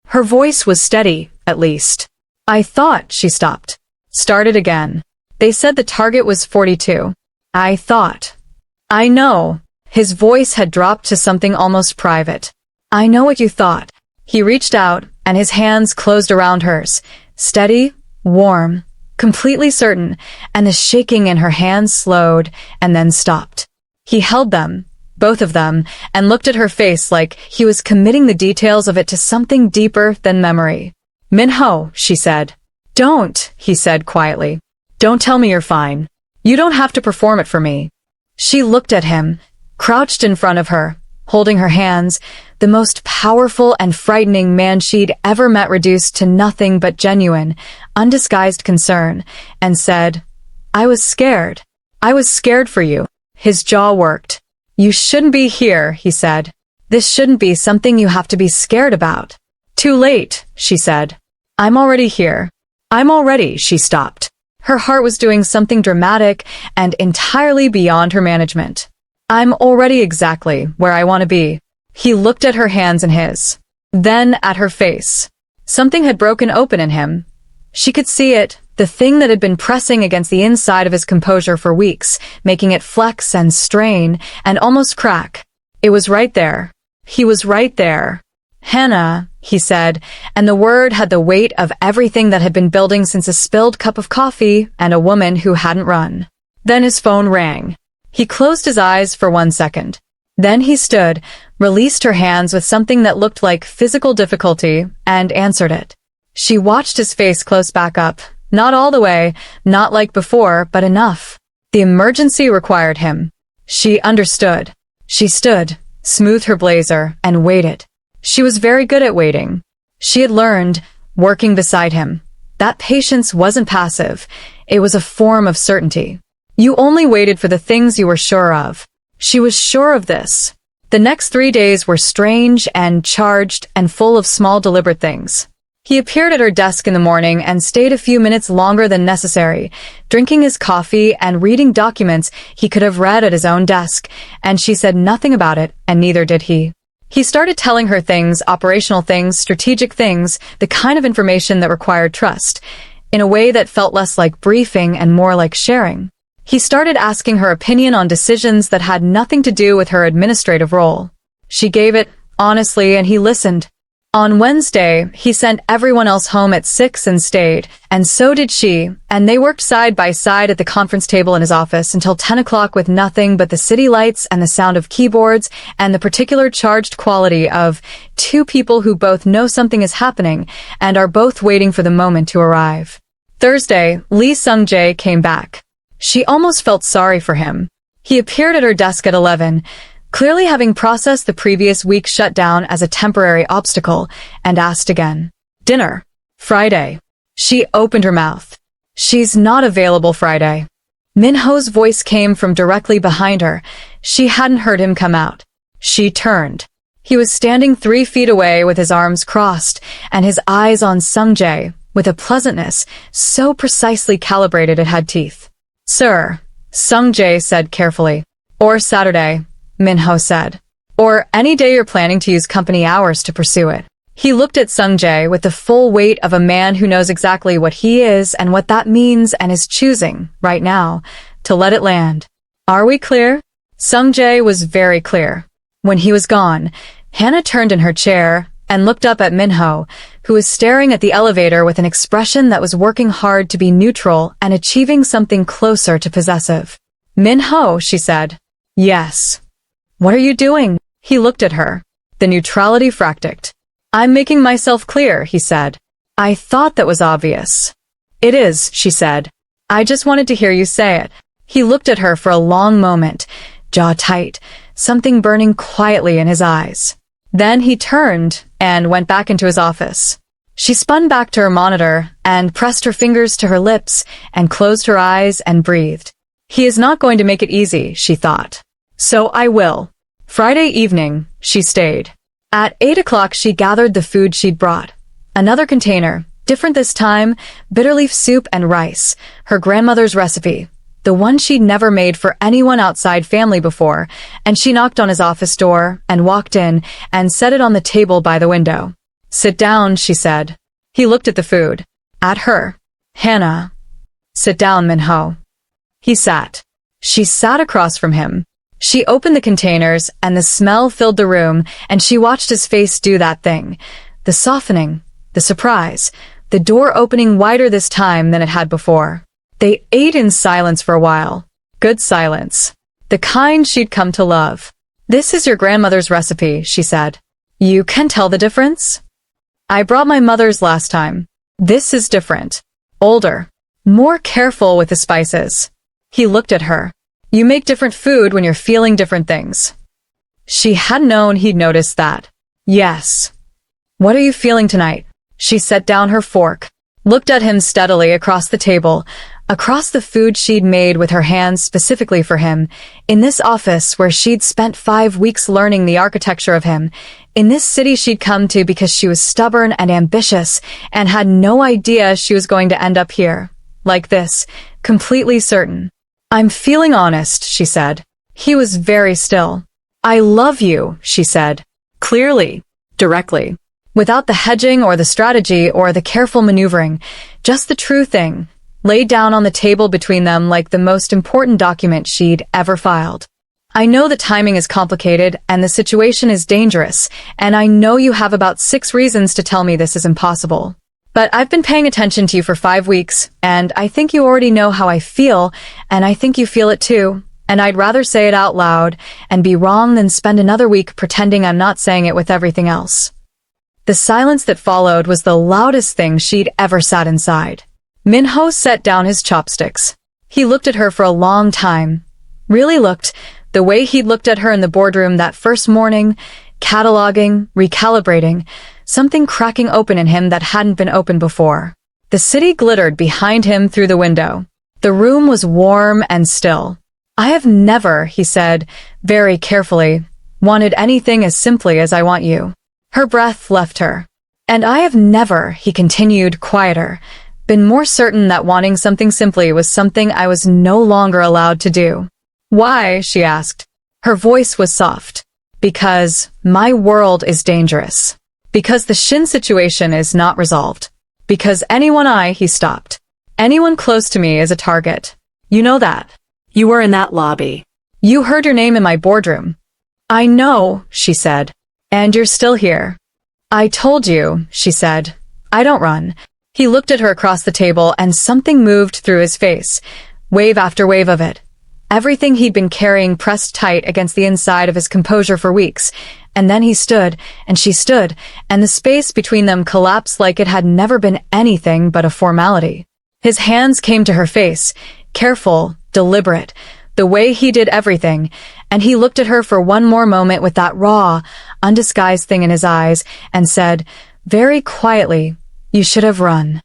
Her voice was steady, at least. I thought. She stopped. Started again. They said the target was 42. I thought. I know. His voice had dropped to something almost private. I know what you thought. He reached out, and his hands closed around hers, steady, warm, completely certain, and the shaking in her hands slowed and then stopped. He held them, both of them, and looked at her face like he was committing the details of it to something deeper than memory. Minho, she said. Don't, he said quietly. Don't tell me you're fine. You don't have to perform it for me. She looked at him, crouched in front of her, holding her hands, the most powerful and frightening man she'd ever met reduced to nothing but genuine, undisguised concern, and said, I was scared. I was scared for you. His jaw worked. You shouldn't be here, he said. This shouldn't be something you have to be scared about. Too late, she said. I'm already here. I'm already. She stopped. Her heart was doing something dramatic and entirely beyond her management. I'm already exactly where I want to be. He looked at her hands in his. Then at her face. Something had broken open in him. She could see it, the thing that had been pressing against the inside of his composure for weeks, making it flex and strain and almost crack. It was right there. He was right there. Hannah, he said, and the word had the weight of everything that had been building since a spilled cup of coffee and a woman who hadn't run. Then his phone rang. He closed his eyes for 1 second. Then he stood, released her hands with something that looked like physical difficulty, and answered it. She watched his face close back up, not all the way, not like before, but enough. The emergency required him. She understood. She stood, smoothed her blazer, and waited. She was very good at waiting. She had learned, working beside him, that patience wasn't passive. It was a form of certainty. You only waited for the things you were sure of. She was sure of this. The next 3 days were strange and charged and full of small deliberate things. He appeared at her desk in the morning and stayed a few minutes longer than necessary, drinking his coffee and reading documents he could have read at his own desk, and she said nothing about it, and neither did he. He started telling her things, operational things, strategic things, the kind of information that required trust, in a way that felt less like briefing and more like sharing. He started asking her opinion on decisions that had nothing to do with her administrative role. She gave it, honestly, and he listened. On Wednesday, he sent everyone else home at 6 and stayed, and so did she, and they worked side by side at the conference table in his office until 10 o'clock with nothing but the city lights and the sound of keyboards and the particular charged quality of two people who both know something is happening and are both waiting for the moment to arrive. Thursday, Lee Sung-jae came back. She almost felt sorry for him. He appeared at her desk at 11, clearly having processed the previous week's shutdown as a temporary obstacle, and asked again. Dinner. Friday. She opened her mouth. She's not available Friday. Minho's voice came from directly behind her. She hadn't heard him come out. She turned. He was standing 3 feet away with his arms crossed and his eyes on Sung-jae, with a pleasantness so precisely calibrated it had teeth. Sir, Sung-jae said carefully. Or Saturday, Minho said. Or any day you're planning to use company hours to pursue it. He looked at Sung-jae with the full weight of a man who knows exactly what he is and what that means and is choosing, right now, to let it land. Are we clear? Sung-jae was very clear. When he was gone, Hannah turned in her chair and looked up at Minho, who was staring at the elevator with an expression that was working hard to be neutral and achieving something closer to possessive. Minho, she said. Yes. What are you doing? He looked at her. The neutrality fracticked. I'm making myself clear, he said. I thought that was obvious. It is, she said. I just wanted to hear you say it. He looked at her for a long moment, jaw tight, something burning quietly in his eyes. Then he turned and went back into his office. She spun back to her monitor and pressed her fingers to her lips and closed her eyes and breathed. He is not going to make it easy, she thought. So I will. Friday evening, she stayed. At 8 o'clock, she gathered the food she'd brought. Another container, different this time, bitterleaf soup and rice, her grandmother's recipe, the one she'd never made for anyone outside family before, and she knocked on his office door and walked in and set it on the table by the window. Sit down, she said. He looked at the food. At her. Hannah. Sit down, Minho. He sat. She sat across from him. She opened the containers, and the smell filled the room, and she watched his face do that thing. The softening, the surprise, the door opening wider this time than it had before. They ate in silence for a while. Good silence. The kind she'd come to love. This is your grandmother's recipe, she said. You can tell the difference? I brought my mother's last time. This is different. Older. More careful with the spices. He looked at her. You make different food when you're feeling different things. She had known he'd noticed that. Yes. What are you feeling tonight? She set down her fork, looked at him steadily across the table, across the food she'd made with her hands specifically for him, in this office where she'd spent 5 weeks learning the architecture of him, in this city she'd come to because she was stubborn and ambitious and had no idea she was going to end up here, like this, completely certain. I'm feeling honest, she said. He was very still. I love you, she said. Clearly. Directly. Without the hedging or the strategy or the careful maneuvering, just the true thing, laid down on the table between them like the most important document she'd ever filed. I know the timing is complicated and the situation is dangerous, and I know you have about 6 reasons to tell me this is impossible. But I've been paying attention to you for 5 weeks, and I think you already know how I feel, and I think you feel it too, and I'd rather say it out loud and be wrong than spend another week pretending I'm not saying it with everything else. The silence that followed was the loudest thing she'd ever sat inside. Minho set down his chopsticks. He looked at her for a long time. Really looked, the way he'd looked at her in the boardroom that first morning, cataloging, recalibrating, something cracking open in him that hadn't been open before. The city glittered behind him through the window. The room was warm and still. I have never, he said, very carefully, wanted anything as simply as I want you. Her breath left her. And I have never, he continued, quieter, been more certain that wanting something simply was something I was no longer allowed to do. Why? She asked. Her voice was soft. Because my world is dangerous. Because the Shin situation is not resolved. Because he stopped. Anyone close to me is a target. You know that. You were in that lobby. You heard your name in my boardroom. I know, she said. And you're still here. I told you, she said. I don't run. He looked at her across the table and something moved through his face. Wave after wave of it. Everything he'd been carrying pressed tight against the inside of his composure for weeks. And then he stood, and she stood, and the space between them collapsed like it had never been anything but a formality. His hands came to her face, careful, deliberate, the way he did everything, and he looked at her for one more moment with that raw, undisguised thing in his eyes, and said, very quietly, you should have run.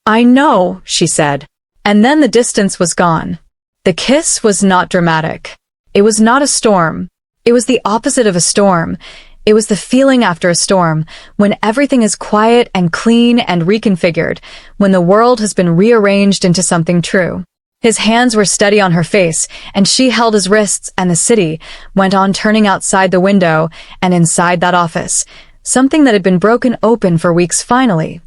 I know, she said. And then the distance was gone. The kiss was not dramatic. It was not a storm. It was the opposite of a storm. It was the feeling after a storm, when everything is quiet and clean and reconfigured, when the world has been rearranged into something true. His hands were steady on her face, and she held his wrists, and the city went on turning outside the window and inside that office. Something that had been broken open for weeks finally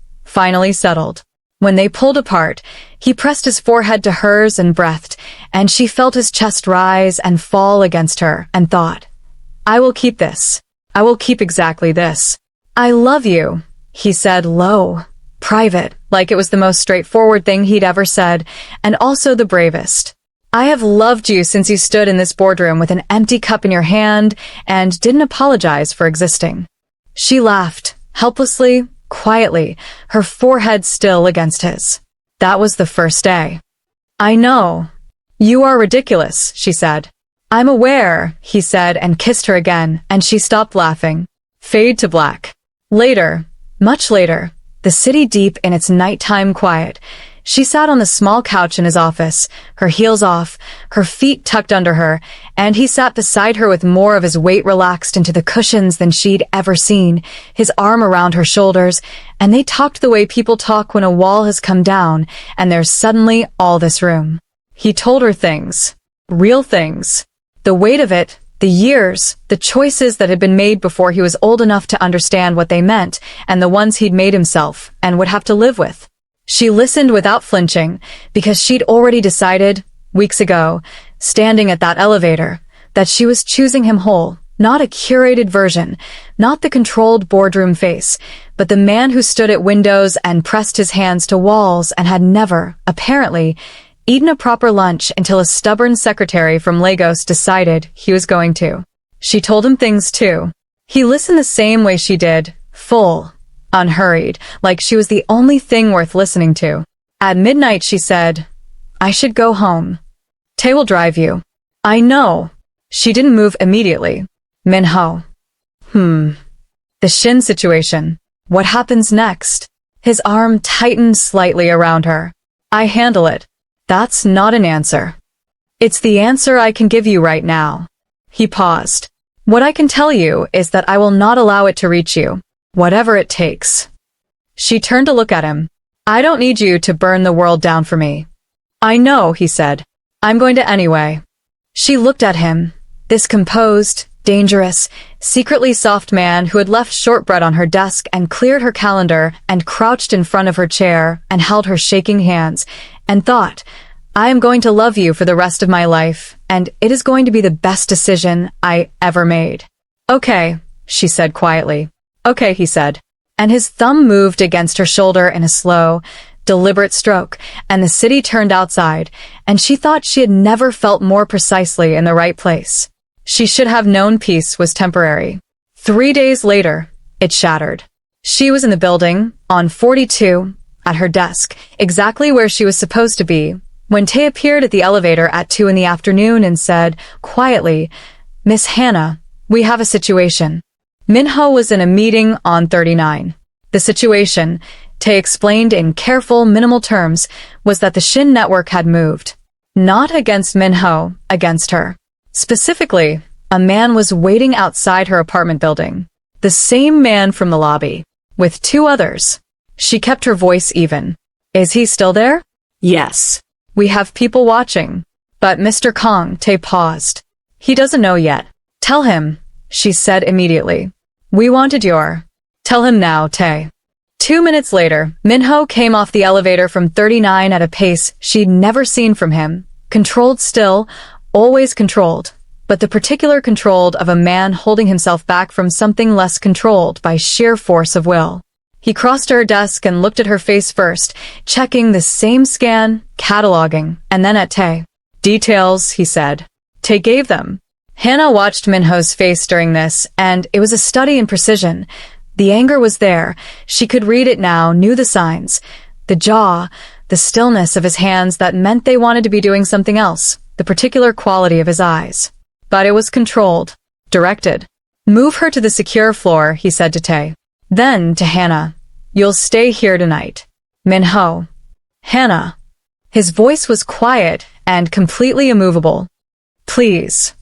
settled. When they pulled apart, he pressed his forehead to hers and breathed, and she felt his chest rise and fall against her, and thought, I will keep this. I will keep exactly this. I love you, he said low, private, like it was the most straightforward thing he'd ever said, and also the bravest. I have loved you since you stood in this boardroom with an empty cup in your hand and didn't apologize for existing. She laughed, helplessly, quietly, her forehead still against his. That was the first day. I know. You are ridiculous, she said. I'm aware, he said and kissed her again, and she stopped laughing. Fade to black. Later, much later, the city deep in its nighttime quiet, she sat on the small couch in his office, her heels off, her feet tucked under her, and he sat beside her with more of his weight relaxed into the cushions than she'd ever seen, his arm around her shoulders, and they talked the way people talk when a wall has come down and there's suddenly all this room. He told her things. Real things. The weight of it, the years, the choices that had been made before he was old enough to understand what they meant, and the ones he'd made himself and would have to live with. She listened without flinching, because she'd already decided, weeks ago, standing at that elevator, that she was choosing him whole, not a curated version, not the controlled boardroom face, but the man who stood at windows and pressed his hands to walls and had never, apparently, eaten a proper lunch until a stubborn secretary from Lagos decided he was going to. She told him things too. He listened the same way she did, full, unhurried, like she was the only thing worth listening to. At midnight she said, I should go home. Tae will drive you. I know. She didn't move immediately. Minho. The Shin situation. What happens next? His arm tightened slightly around her. I handle it. That's not an answer. It's the answer I can give you right now. He paused. What I can tell you is that I will not allow it to reach you, whatever it takes. She turned to look at him. I don't need you to burn the world down for me. I know, he said. I'm going to anyway. She looked at him, this composed, dangerous, secretly soft man who had left shortbread on her desk and cleared her calendar and crouched in front of her chair and held her shaking hands, and thought, I am going to love you for the rest of my life, and it is going to be the best decision I ever made. Okay, she said quietly. Okay, he said, and his thumb moved against her shoulder in a slow, deliberate stroke, and the city turned outside, and she thought she had never felt more precisely in the right place. She should have known peace was temporary. 3 days later, it shattered. She was in the building, on 42, at her desk, exactly where she was supposed to be, when Tae appeared at the elevator at 2 in the afternoon and said, quietly, Miss Hannah, we have a situation. Minho was in a meeting on 39. The situation, Tae explained in careful, minimal terms, was that the Shin network had moved. Not against Minho, against her. Specifically, a man was waiting outside her apartment building. The same man from the lobby, with 2 others. She kept her voice even. Is he still there? Yes. We have people watching. But Mr. Kong, Tae paused. He doesn't know yet. Tell him, she said immediately. We wanted your. Tell him now, Tae. 2 minutes later, Minho came off the elevator from 39 at a pace she'd never seen from him. Controlled still, always controlled, but the particular controlled of a man holding himself back from something less controlled by sheer force of will. He crossed to her desk and looked at her face first, checking the same scan, cataloging, and then at Tae. Details, he said. Tae gave them. Hannah watched Minho's face during this, and it was a study in precision. The anger was there. She could read it now, knew the signs. The jaw, the stillness of his hands that meant they wanted to be doing something else, the particular quality of his eyes. But it was controlled, directed. Move her to the secure floor, he said to Tae. Then, to Hannah, you'll stay here tonight. Minho. Hannah. His voice was quiet and completely immovable. Please.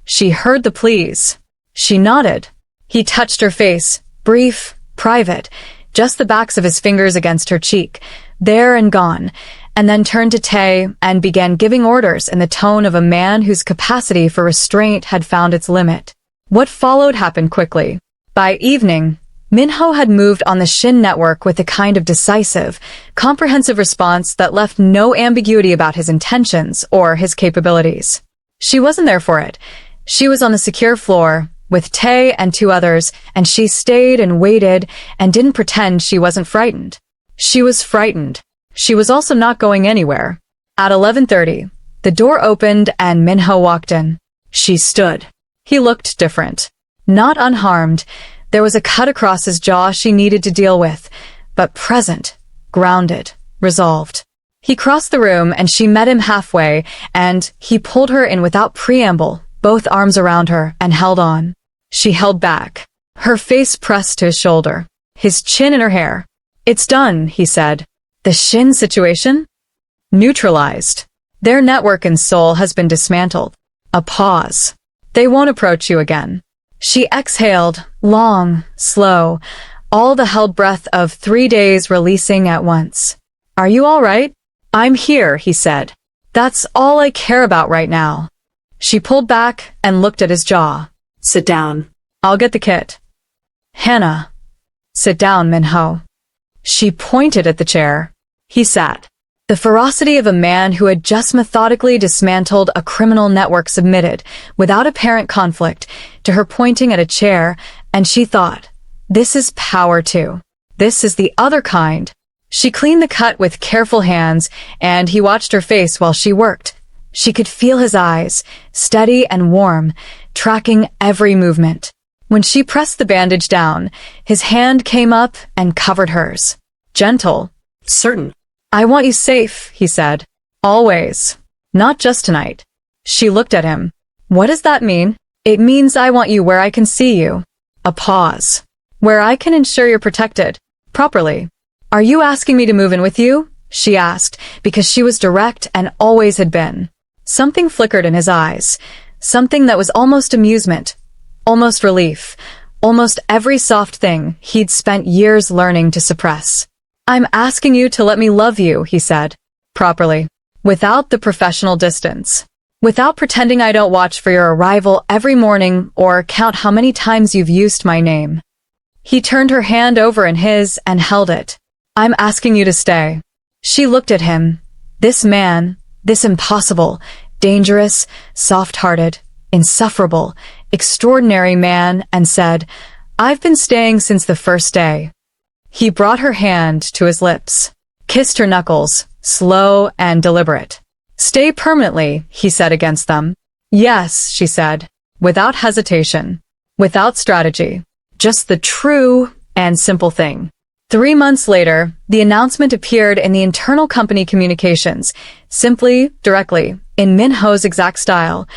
She heard the please. She nodded. He touched her face, brief, private, just the backs of his fingers against her cheek, there and gone, and then turned to Tae and began giving orders in the tone of a man whose capacity for restraint had found its limit. What followed happened quickly. By evening, Minho had moved on the Shin network with a kind of decisive, comprehensive response that left no ambiguity about his intentions or his capabilities. She wasn't there for it. She was on the secure floor, with Tae and 2 others, and she stayed and waited and didn't pretend she wasn't frightened. She was frightened. She was also not going anywhere. At 11:30, the door opened and Minho walked in. She stood. He looked different. Not unharmed. There was a cut across his jaw she needed to deal with, but present, grounded, resolved. He crossed the room and she met him halfway, and he pulled her in without preamble, both arms around her, and held on. She held back, her face pressed to his shoulder, his chin in her hair. It's done, he said. The Shin situation? Neutralized. Their network in Seoul has been dismantled. A pause. They won't approach you again. She exhaled, long, slow, all the held breath of 3 days releasing at once. Are you all right? I'm here, he said. That's all I care about right now. She pulled back and looked at his jaw. Sit down. I'll get the kit. Hannah. Sit down, Minho. She pointed at the chair. He sat. The ferocity of a man who had just methodically dismantled a criminal network submitted, without apparent conflict, to her pointing at a chair, and she thought, this is power too. This is the other kind. She cleaned the cut with careful hands, and he watched her face while she worked. She could feel his eyes, steady and warm, tracking every movement. When she pressed the bandage down, his hand came up and covered hers. Gentle. Certain. I want you safe, he said. Always. Not just tonight. She looked at him. What does that mean? It means I want you where I can see you. A pause. Where I can ensure you're protected. Properly. Are you asking me to move in with you? She asked, because she was direct and always had been. Something flickered in his eyes. Something that was almost amusement. Almost relief. Almost every soft thing he'd spent years learning to suppress. I'm asking you to let me love you, he said. Properly. Without the professional distance. Without pretending I don't watch for your arrival every morning or count how many times you've used my name. He turned her hand over in his and held it. I'm asking you to stay. She looked at him. This man, this impossible, dangerous, soft-hearted, insufferable, extraordinary man, and said, I've been staying since the first day. He brought her hand to his lips, kissed her knuckles, slow and deliberate. Stay permanently, he said against them. Yes, she said, without hesitation, without strategy, just the true and simple thing. 3 months later, the announcement appeared in the internal company communications, simply, directly, in Minho's exact style.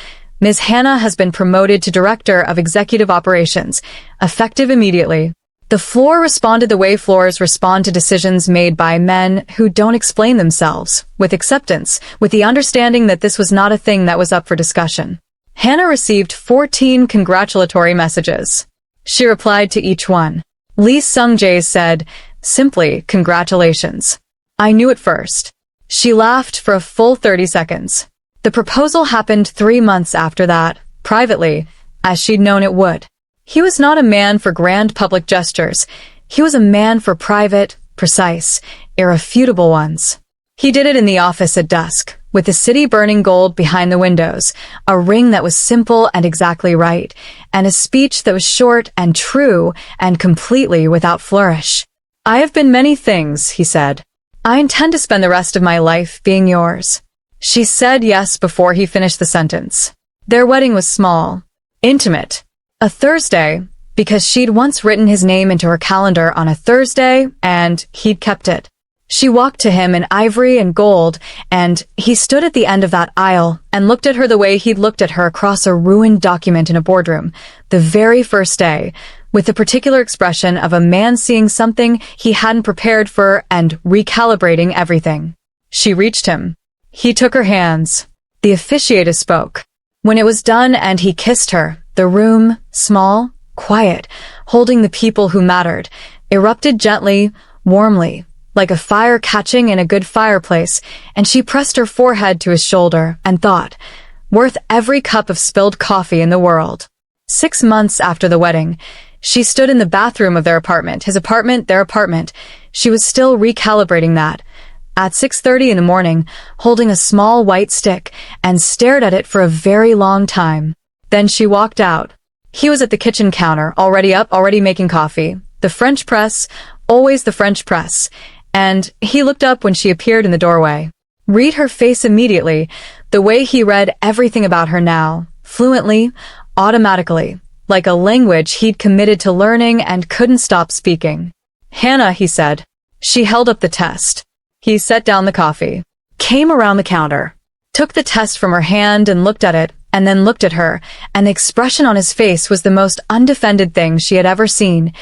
Ms. Hannah has been promoted to Director of Executive Operations, effective immediately. The floor responded the way floors respond to decisions made by men who don't explain themselves, with acceptance, with the understanding that this was not a thing that was up for discussion. Hannah received 14 congratulatory messages. She replied to each one. Lee Sung-jae said, simply, congratulations. I knew it first. She laughed for a full 30 seconds. The proposal happened 3 months after that, privately, as she'd known it would. He was not a man for grand public gestures. He was a man for private, precise, irrefutable ones. He did it in the office at dusk, with the city burning gold behind the windows, a ring that was simple and exactly right, and a speech that was short and true and completely without flourish. "I have been many things," he said. "I intend to spend the rest of my life being yours." She said yes before he finished the sentence. Their wedding was small, intimate, a Thursday, because she'd once written his name into her calendar on a Thursday, and he'd kept it. She walked to him in ivory and gold, and he stood at the end of that aisle and looked at her the way he'd looked at her across a ruined document in a boardroom, the very first day, with the particular expression of a man seeing something he hadn't prepared for and recalibrating everything. She reached him. He took her hands. The officiator spoke. When it was done and he kissed her, the room, small, quiet, holding the people who mattered, erupted gently, warmly, like a fire catching in a good fireplace, and she pressed her forehead to his shoulder and thought, worth every cup of spilled coffee in the world. 6 months after the wedding, she stood in the bathroom of their apartment, his apartment, their apartment. She was still recalibrating that. At 6:30 in the morning, holding a small white stick, and stared at it for a very long time. Then she walked out. He was at the kitchen counter, already up, already making coffee. The French press, always the French press. And he looked up when she appeared in the doorway. Read her face immediately, the way he read everything about her now, fluently, automatically, like a language he'd committed to learning and couldn't stop speaking. "Hannah," he said. She held up the test. He set down the coffee, came around the counter, took the test from her hand and looked at it, and then looked at her, and the expression on his face was the most undefended thing she had ever seen.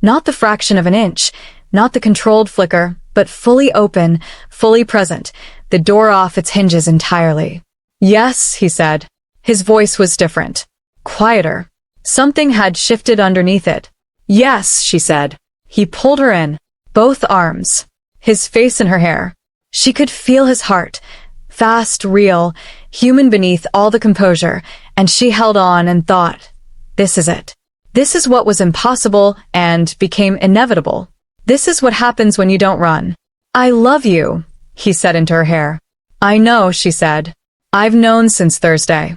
Not the fraction of an inch, not the controlled flicker, but fully open, fully present, the door off its hinges entirely. "Yes," he said. His voice was different, quieter. Something had shifted underneath it. "Yes," she said. He pulled her in, both arms, his face in her hair. She could feel his heart, fast, real, human beneath all the composure, and she held on and thought, this is it. This is what was impossible and became inevitable. This is what happens when you don't run. "I love you," he said into her hair. "I know," she said. "I've known since Thursday."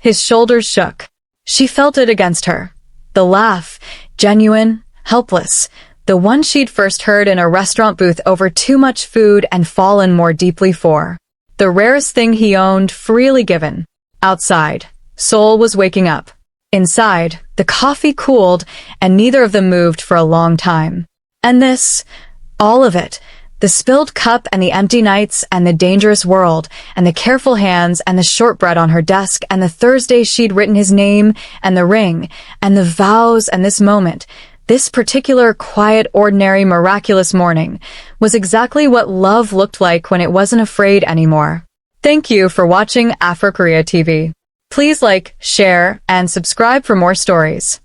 His shoulders shook. She felt it against her. The laugh, genuine, helpless, the one she'd first heard in a restaurant booth over too much food and fallen more deeply for. The rarest thing he owned, freely given. Outside, Soul was waking up. Inside, the coffee cooled, and neither of them moved for a long time. And this, all of it, the spilled cup and the empty nights and the dangerous world and the careful hands and the shortbread on her desk and the Thursday she'd written his name and the ring and the vows and this moment, this particular quiet, ordinary, miraculous morning, was exactly what love looked like when it wasn't afraid anymore. Thank you for watching Afrokorea TV. Please like, share, and subscribe for more stories.